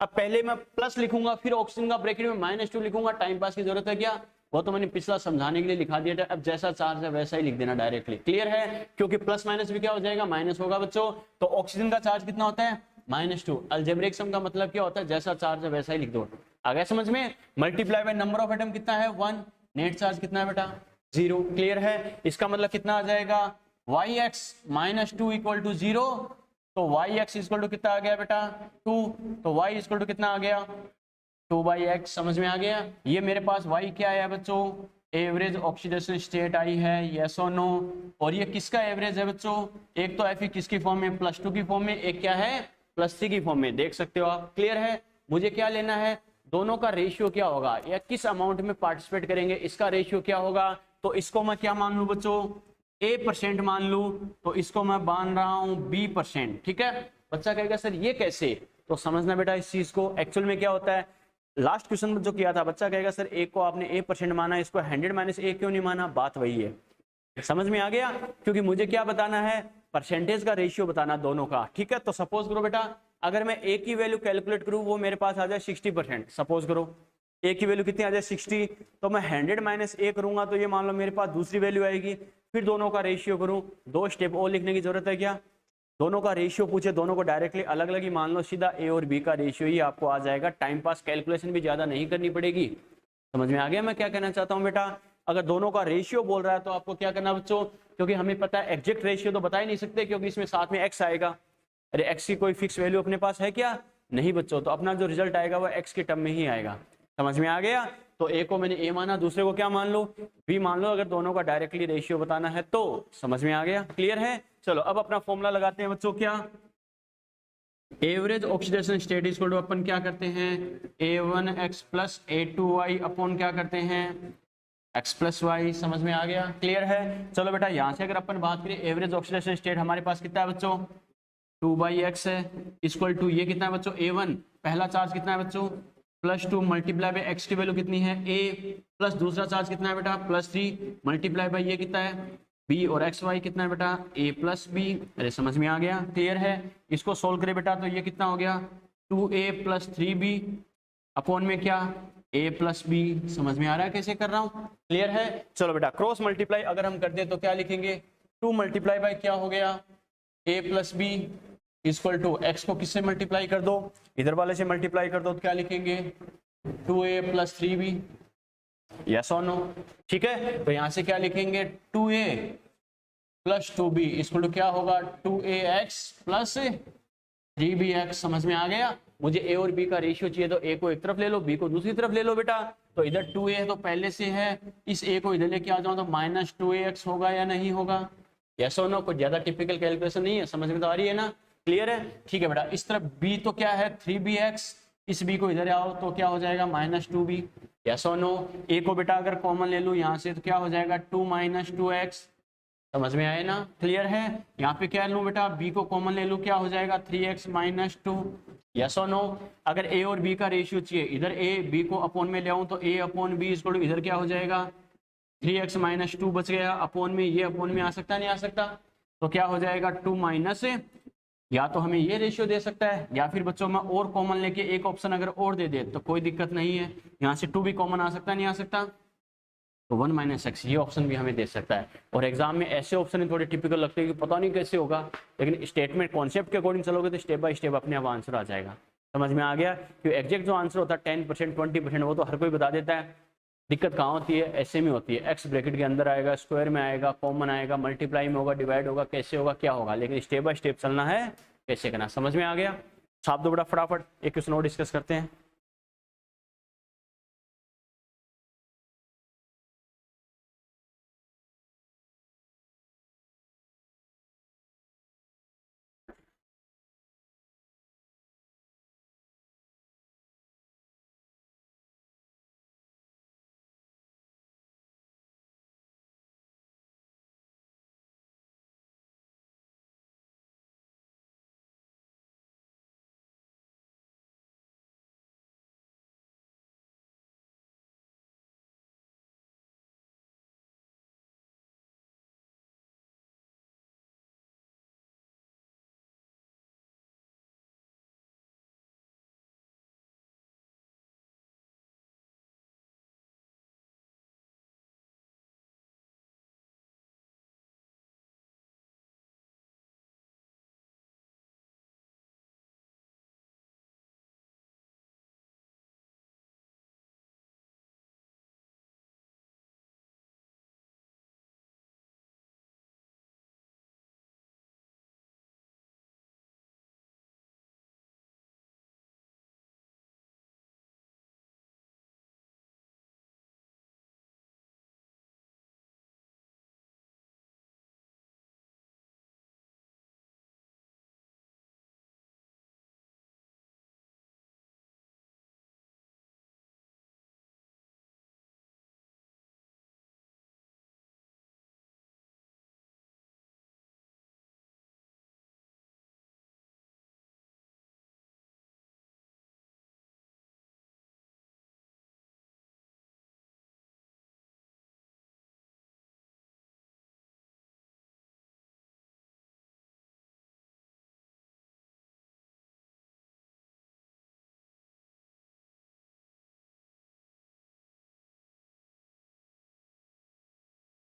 अब पहले मैं प्लस लिखूंगा, फिर ऑक्सीजन का ब्रैकेट में -2 लिखूंगा, टाइम पास की जरूरत है क्या, वो तो मैंने पिछला समझाने के लिए लिखा दिया था। अब जैसा चार्ज है वैसा ही लिख देना डायरेक्टली। क्लियर है? क्योंकि प्लस माइनस भी क्या हो जाएगा, माइनस होगा बच्चों। तो ऑक्सीजन का चार्ज कितना होता है, -2। अलजेब्रिक सम का मतलब क्या होता है, जैसा चार्ज है वैसा ही लिख दो। आ गया समझ में? Multiply by number of atom कितना है 1, नेट चार्ज कितना है बेटा 0। क्लियर है? इसका मतलब कितना आ जाएगा, yx -2 = 0, तो yx = कितना आ गया बेटा 2, तो y = कितना आ गया 2/x। समझ में आ गया? ये मेरे पास y क्या आया बच्चों, एवरेज ऑक्सीडेशन स्टेट आई है, यस और नो। और ये किसका एवरेज है बच्चों, एक तो Fe किसकी फॉर्म में, +2 की फॉर्म में, एक क्या है +3 की फॉर्म में, देख सकते हो आप। क्लियर है? मुझे क्या लेना है, दोनों का रेशियो क्या होगा, या किस अमाउंट में पार्टिसिपेट करेंगे, इसका रेशियो क्या होगा। तो इसको मैं क्या मान लू बच्चों, A% मान लू, तो इसको मैं मान रहा हूं B%। ठीक है? बच्चा कहेगा सर ये कैसे, तो समझना बेटा इस चीज को। एक्चुअल में क्या होता है, लास्ट क्वेश्चन में जो किया था, बच्चा कहेगा सर A को आपने A% माना, इसको 100 - A क्यों नहीं माना, बात वही है। समझ में आ गया? क्योंकि मुझे क्या बताना है, परसेंटेज का रेशियो बताना दोनों का। ठीक है, तो सपोज करो बेटा अगर मैं ए की वैल्यू कैलकुलेट करूं वो मेरे पास आ जाए 60%, सपोज करो ए की वैल्यू कितनी आ जाए 60, तो मैं 100 माइनस ए करूंगा तो ये मान लो मेरे पास दूसरी वैल्यू आएगी। फिर दोनों का रेशियो करूं, 2 स्टेप और लिखने की जरूरत है क्या? दोनों का रेशियो पूछे, दोनों को डायरेक्टली अलग अलग ही मान लो, सीधा ए और बी का रेशियो ही आपको आ जाएगा। टाइम पास कैलकुलेशन भी ज्यादा नहीं करनी पड़ेगी। समझ में आ गया मैं क्या कहना चाहता हूँ बेटा? अगर दोनों का रेशियो बोल रहा है तो आपको क्या करना बच्चों, क्योंकि हमें पता है एग्जैक्ट रेशियो तो बता ही नहीं सकते क्योंकि इसमें साथ में एक्स आएगा। अरे एक्स की कोई फिक्स वैल्यू अपने पास है क्या? नहीं बच्चों, तो अपना जो रिजल्ट आएगा वो एक्स के टर्म में ही आएगा। समझ में आ गया? तो ए को मैंने ए माना, दूसरे को क्या मान लो, बी मान लो, अगर दोनों का डायरेक्टली रेशियो बताना है तो। समझ में आ गया? क्लियर है? चलो अब अपना फॉर्मूला लगाते हैं बच्चों। क्या? Average oxidation state equal to अपन क्या करते हैं, a1x प्लस a2y अपॉन क्या करते हैं, x प्लस वाई। समझ में आ गया? क्लियर है? चलो बेटा यहाँ से अगर अपन बात करें एवरेज ऑक्सीडेशन स्टेट हमारे पास कितना है बच्चों, 2/x है, इक्वल टू ये कितना है बच्चों, a1 पहला चार्ज कितना है बच्चों, +2 मल्टीप्लाई बाय x की वैल्यू कितनी है a, प्लस दूसरा चार्ज कितना है बेटा +3 मल्टीप्लाई बाय ये कितना है b, और एक्स वाई कितना है बेटा a प्लस बी। अरे समझ में आ गया? क्लियर है? इसको सोल्व करें बेटा तो ये कितना हो गया 2a प्लस 3b अपॉन में क्या a प्लस बी। समझ में आ रहा है कैसे कर रहा हूँ? क्लियर है? चलो बेटा क्रॉस मल्टीप्लाई अगर हम कर दे तो क्या लिखेंगे, 2 मल्टीप्लाई बाय क्या हो गया a plus b equal to x को किससे मल्टीप्लाई कर दो, इधर वाले से मल्टीप्लाई कर दो, तो क्या लिखेंगे 2a plus 3b। Yes or no? ठीक है, तो यहां से क्या लिखेंगे 2a plus 2b equal to क्या होगा 2ax प्लस 3bx। समझ में आ गया? मुझे a और b का रेशियो चाहिए तो a को एक तरफ ले लो, b को दूसरी तरफ ले लो बेटा। तो इधर 2a है तो पहले से है, इस a को इधर लेके आ जाओ तो -2ax होगा या नहीं होगा? Yes or no? कुछ ज्यादा टिपिकल कैलकुलेशन नहीं है, समझ में तो आ रही है ना? क्लियर है? ठीक है बेटा, इस तरफ b तो क्या है 3bx, इस b को इधर आओ तो क्या हो जाएगा -2b। Yes or no? a को बेटा अगर कॉमन ले लूं यहां से तो क्या हो जाएगा 2 - 2x। समझ में आए ना? क्लियर है? यहाँ पे क्या लूं बेटा, b को कॉमन ले लूं क्या हो जाएगा 3x - 2। Yes or no? अगर a और b का रेशियो चाहिए, इधर a b को अपॉन में ले आऊं तो a upon b equal to इधर क्या हो जाएगा 3x - 2 बच गया, अपॉन में ये अपॉन में आ सकता नहीं आ सकता, तो क्या हो जाएगा 2 माइनस, या तो हमें ये रेशियो दे सकता है या फिर बच्चों में और कॉमन लेके एक ऑप्शन अगर और दे दे तो कोई दिक्कत नहीं है, यहाँ से 2 भी कॉमन आ सकता नहीं आ सकता, तो 1 - x ये ऑप्शन भी हमें दे सकता है। और एग्जाम में ऐसे ऑप्शन थोड़े टिपिकल लगते हैं कि पता नहीं कैसे होगा, लेकिन स्टेटमेंट कॉन्सेप्ट के अकॉर्डिंग चलोगे तो स्टेप बाय स्टेप अपने आप आंसर आ जाएगा। समझ में आ गया? क्योंकि एग्जैक्ट जो आंसर होता है 10% 20% वो तो हर कोई बता देता है। दिक्कत कहाँ होती है, ऐसे में होती है, एक्स ब्रैकेट के अंदर आएगा, स्क्वायर में आएगा, कॉमन आएगा, मल्टीप्लाई में होगा, डिवाइड होगा, कैसे होगा क्या होगा, लेकिन स्टेप बाय स्टेप चलना है कैसे करना। समझ में आ गया? छाप दो बेटा फटाफट, एक क्वेश्चन और डिस्कस करते हैं।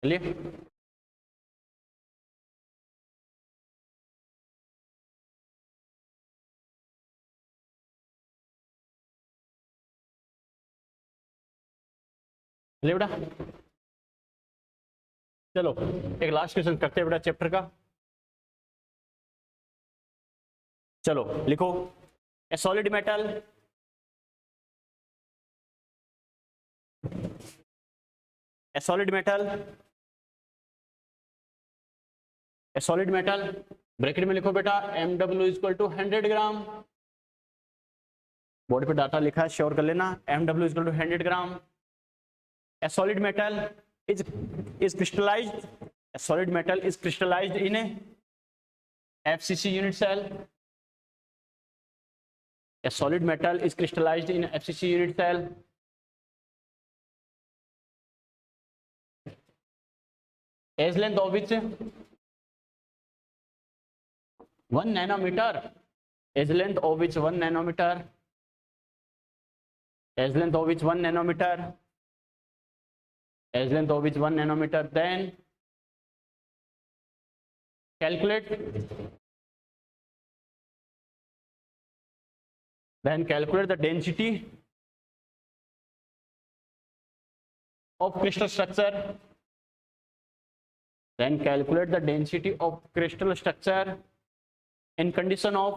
चलिए चलिए बेटा, चलो एक लास्ट क्वेश्चन करते हैं बेटा चैप्टर का। चलो लिखो, a solid metal, a solid metal, a solid metal, bracket में लिखो बेटा MW equal to 100 gram. Board पे डाटा लिखा है, श्योर कर लेना। MW equal to 100 gram. A solid metal is crystallized. A solid metal is crystallized in a FCC unit cell. A solid metal is crystallized in a FCC unit cell. As length of which 1 nanometer. As length of which 1 nanometer. As length of which 1 nanometer. As length of which 1 nanometer. Then calculate the density of crystal structure. Then calculate the density of crystal structure in condition of,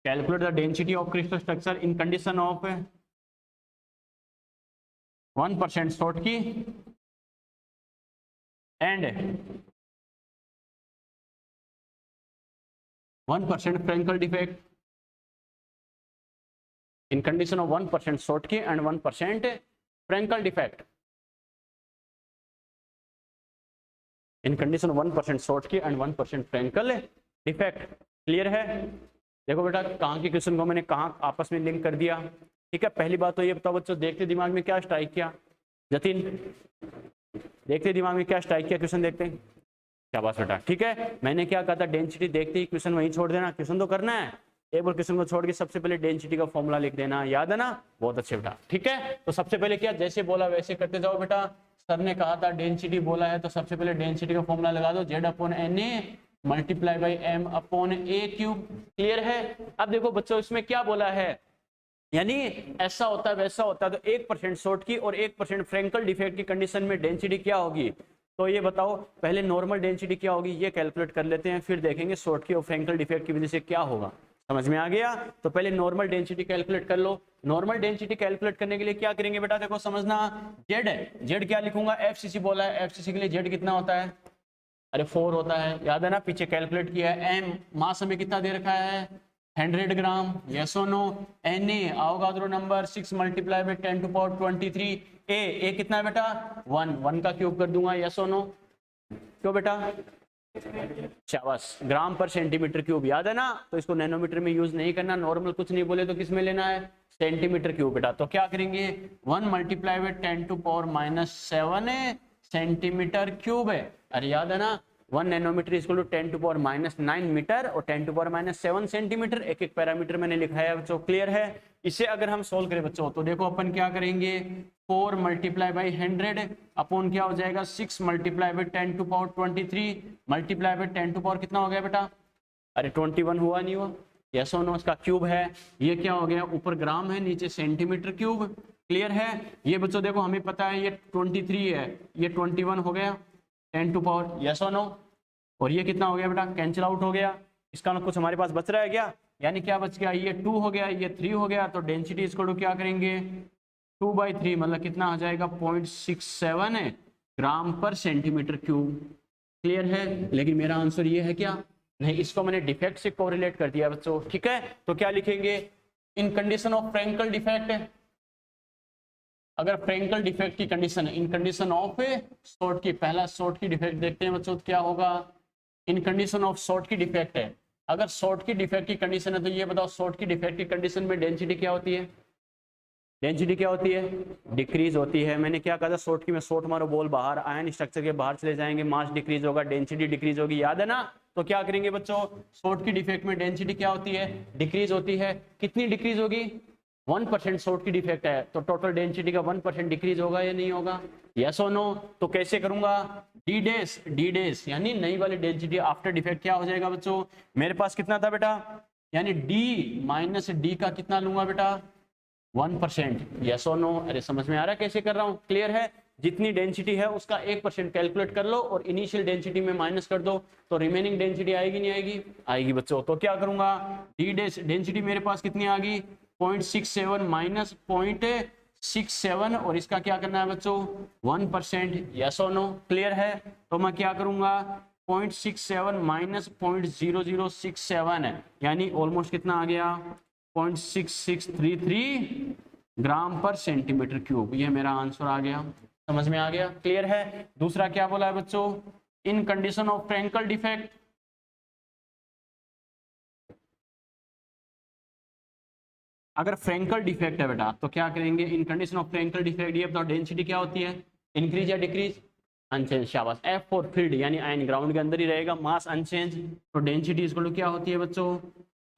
calculate the density of crystal structure in condition of 1% Schottky and 1% Frenkel defect. In condition of 1% Schottky and 1% Frenkel defect. In condition of 1% Schottky and 1% Frenkel defect. Clear है? देखो बेटा कहाँ के question को मैंने कहाँ आपस में लिंक कर दिया। ठीक है, पहली बात तो ये बताओ बच्चों, देखते दिमाग में क्या स्ट्राइक किया? जतिन, देखते दिमाग में क्या स्ट्राइक किया? क्वेश्चन देखते हैं। शाबाश बेटा, ठीक है। मैंने क्या कहा था, डेंसिटी देखते ही क्वेश्चन वहीं छोड़ देना। क्वेश्चन तो करना है, एक बार क्वेश्चन को छोड़ के सबसे पहले डेंसिटी का फॉर्मूला लिख देना, याद है ना? बहुत अच्छे बेटा, ठीक है। तो सबसे पहले क्या, जैसे बोला वैसे करते जाओ बेटा। सर ने कहा था डेंसिटी बोला है तो सबसे पहले डेंसिटी का फॉर्मूला लगा दो, Z/Na multiply by M/A³। Clear है? अब देखो बच्चों इसमें क्या बोला है, यानी ऐसा होता है वैसा होता है, तो 1% Schottky और 1% फ्रेंकल डिफेक्ट की कंडीशन में डेंसिटी क्या होगी? तो ये बताओ, पहले नॉर्मल डेंसिटी क्या होगी ये कैलकुलेट कर लेते हैं, फिर देखेंगे Schottky और फ्रेंकल डिफेक्ट की वजह से क्या होगा। समझ में आ गया? तो पहले नॉर्मल डेंसिटी कैलकुलेट कर लो। नॉर्मल डेंसिटी कैलकुलेट करने के लिए क्या करेंगे बेटा, देखो समझना। जेड क्या लिखूंगा, FCC बोला है, FCC के लिए जेड कितना होता है? अरे 4 होता है, याद है ना? पीछे कैलकुलेट किया है। एम मास हमें कितना दे रखा है, 100 gram. Yes or no? Na Avogadro number 6 multiply by 10⁻23। ए कितना है बेटा, 1 का क्यूब कर दूंगा। Yes or no? क्यों बेटा? शाबाश, ग्राम पर सेंटीमीटर क्यूब, याद है ना? तो इसको नैनोमीटर में यूज नहीं करना, नॉर्मल कुछ नहीं बोले तो किस में लेना है, सेंटीमीटर क्यूब बेटा। तो क्या करेंगे, 1 मल्टीप्लाई बाई 10⁻⁷ सेंटीमीटर क्यूब है। अरे याद है ना, 1 नैनोमीटर इक्वल टू 10⁻⁹ मीटर और 10⁻⁷ सेंटीमीटर। एक एक पैरामीटर मैंने लिखा है बच्चों, क्लियर है? इसे अगर हम सोल्व करें बच्चों तो देखो अपन क्या करेंगे, 4 मल्टीप्लाई बाई 100 अपॉन क्या हो जाएगा, 6 मल्टीप्लाई बाई 10⁻23 मल्टीप्लाई बाई 10 कितना हो गया बेटा, अरे 21 हुआ नहीं हुआ? Yes or no? इसका क्यूब है, ये क्या हो गया, ऊपर ग्राम है नीचे सेंटीमीटर क्यूब। क्लियर है? ये बच्चों देखो हमें पता है ये 23 है, ये 21 हो गया 10⁻, यस और नो? और ये कितना हो गया बेटा, कैंसिल आउट हो गया। इसका ना कुछ हमारे पास बच रहा है क्या, यानी क्या बच गया, ये 2 हो गया, ये 3 हो गया। तो डेंसिटी इसको क्या करेंगे, 2/3 मतलब कितना आ जाएगा, 0.67 है ग्राम पर सेंटीमीटर क्यूब। क्लियर है? लेकिन मेरा आंसर ये है क्या, नहीं, इसको मैंने डिफेक्ट से कोरिलेट कर दिया बच्चों। ठीक है, तो क्या लिखेंगे, इन कंडीशन ऑफ फ्रेंकल डिफेक्ट है। अगर फ्रेंकल डिफेक्ट की कंडीशन है, इन कंडीशन ऑफ Schottky, पहला Schottky डिफेक्ट देखते हैं बच्चों, तो क्या होगा, इन कंडीशन ऑफ Schottky डिफेक्ट है। अगर Schottky डिफेक्ट की कंडीशन है तो ये बताओ Schottky डिफेक्ट की कंडीशन में डेंसिटी क्या होती है, डेंसिटी क्या होती है, डिक्रीज होती है। मैंने क्या कहा था, Schottky में शॉर्ट मारो बॉल बाहर, आयन स्ट्रक्चर के बाहर चले जाएंगे, मास डिक्रीज होगा, डेंसिटी डिक्रीज होगी, याद है ना? तो क्या करेंगे बच्चों, Schottky डिफेक्ट में डेंसिटी क्या होती है, डिक्रीज होती है। कितनी डिक्रीज होगी, 1% सॉर्ट की डिफेक्ट है तो टोटल डेंसिटी का 1% डिक्रीज होगा या नहीं होगा, यस और नो। तो कैसे करूंगा, डी डेस यानी नई वाली डेंसिटी आफ्टर डिफेक्ट क्या हो जाएगा बच्चों, मेरे पास कितना था बेटा, यानी डी माइनस डी का कितना लूंगा बेटा 1%, यस और नो। अरे समझ में आ रहा है कैसे कर रहा हूं, क्लियर है। जितनी डेंसिटी है उसका 1% कैलकुलेट कर लो और इनिशियल डेंसिटी में माइनस कर दो तो रिमेनिंग डेंसिटी आएगी नहीं आएगी, आएगी बच्चों। तो क्या करूंगा, डी डेंसिटी मेरे पास कितनी आ गई 0.67 माइनस 0.67 और इसका क्या करना है बच्चों 1%, यस और नो, क्लियर है। तो मैं क्या करूंगा 0.67 माइनस 0.0067 है यानी ऑलमोस्ट कितना आ गया 0.6633 ग्राम पर सेंटीमीटर क्यूब, ये मेरा आंसर आ गया, समझ में आ गया, क्लियर है। दूसरा क्या बोला है बच्चों, इन कंडीशन ऑफ फ्रैंकल डिफेक्ट, अगर फ्रैंकल डिफेक्ट है बेटा तो क्या करेंगे, इन कंडीशन ऑफ फ्रैंकल डिफेक्ट ये बताओ डेंसिटी क्या होती है, इंक्रीज या डिक्रीज, अनचेंज, शाबाश। एफ फॉर फील्ड यानी आयन ग्राउंड के अंदर ही रहेगा, मास अनचेंज, तो डेंसिटी इसको क्या होती है बच्चों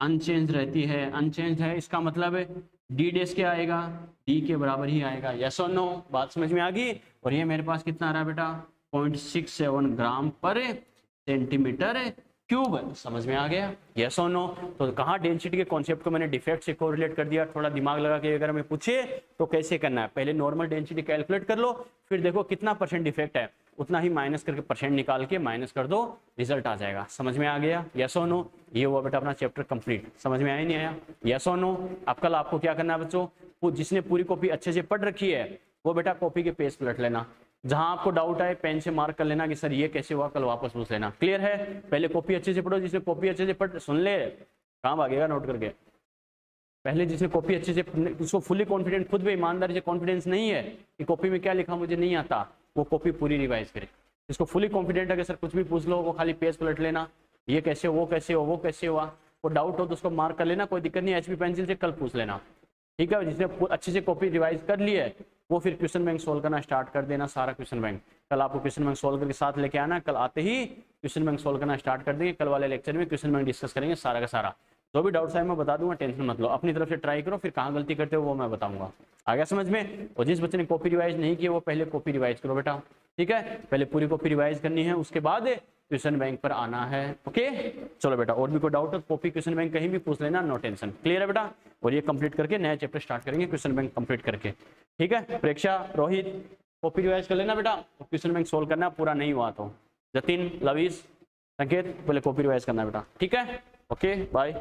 अनचेंज रहती है, अनचेंज है इसका मतलब है डी डेस क्या आएगा, डी के बराबर ही आएगा, यस और नो, बात समझ में आ गई। और ये मेरे पास कितना आ रहा है बेटा 0.67 ग्राम पर सेंटीमीटर क्यूब, समझ में आ गया, यस और नो। तो कहाँ डेंसिटी के कॉन्सेप्ट को मैंने डिफेक्ट से कोरिलेट कर दिया, थोड़ा दिमाग लगा के अगर हमें पूछे तो कैसे करना है, पहले नॉर्मल डेंसिटी कैलकुलेट कर लो, फिर देखो कितना परसेंट डिफेक्ट है उतना ही माइनस करके परसेंट निकाल के माइनस कर दो, रिजल्ट आ जाएगा, समझ में आ गया, यस और नो। ये हुआ बेटा अपना चैप्टर कंप्लीट, समझ में आया नहीं आया, यस और नो। अब कल आपको क्या करना है बच्चों, जिसने पूरी कॉपी अच्छे से पढ़ रखी है वो बेटा कॉपी के पेज पलट लेना, जहां आपको डाउट आए पेन से मार्क कर लेना कि सर ये कैसे हुआ, कल वापस पूछ लेना, क्लियर है। पहले कॉपी अच्छे से पढ़ो, जिसने कॉपी अच्छे से पढ़ सुन ले काम भागेगा नोट करके, पहले जिसने कॉपी अच्छे से, उसको फुली कॉन्फिडेंट, खुद भी ईमानदारी से कॉन्फिडेंस नहीं है कि कॉपी में क्या लिखा मुझे नहीं आता, वो कॉपी पूरी रिवाइज करे। जिसको फुली कॉन्फिडेंट है कि सर कुछ भी पूछ लो, वो खाली पेज पलट लेना, ये कैसे वो कैसे हो वो कैसे हुआ, वो डाउट हो तो उसको मार्क कर लेना, कोई दिक्कत नहीं, एचबी पेंसिल से कल पूछ लेना, ठीक है। जिसने अच्छे से कॉपी रिवाइज कर ली है वो फिर क्वेश्चन बैंक सोल्व करना स्टार्ट कर देना, सारा क्वेश्चन बैंक कल आपको क्वेश्चन बैंक सोल्व करके साथ लेके आना, कल आते ही क्वेश्चन बैंक सोल्व करना स्टार्ट कर देंगे, कल वाले लेक्चर में क्वेश्चन बैंक डिस्कस करेंगे सारा का सारा, जो भी डाउट्स है मैं बता दूंगा, टेंशन मत लो, अपनी तरफ से ट्राई करो, फिर कहाँ गलती करते हो वो मैं बताऊंगा, आ गया समझ में। और जिस बच्चे ने कॉपी रिवाइज नहीं की वो पहले कॉपी रिवाइज करो बेटा, ठीक है, पहले पूरी कॉपी रिवाइज करनी है, उसके बाद क्वेश्चन बैंक पर आना है, ओके। चलो बेटा और भी कोई डाउट है कॉपी क्वेश्चन बैंक कहीं भी पूछ लेना, नो टेंशन, क्लियर है बेटा। और ये कंप्लीट करके नया चैप्टर स्टार्ट करेंगे क्वेश्चन बैंक कंप्लीट करके, ठीक है। प्रेक्षा, रोहित कॉपी रिवाइज कर लेना बेटा, क्वेश्चन बैंक सोल्व करना, पूरा नहीं हुआ तो जतिन, लवीस, संकेत पहले कॉपी रिवाइज करना बेटा, ठीक है, ओके बाय।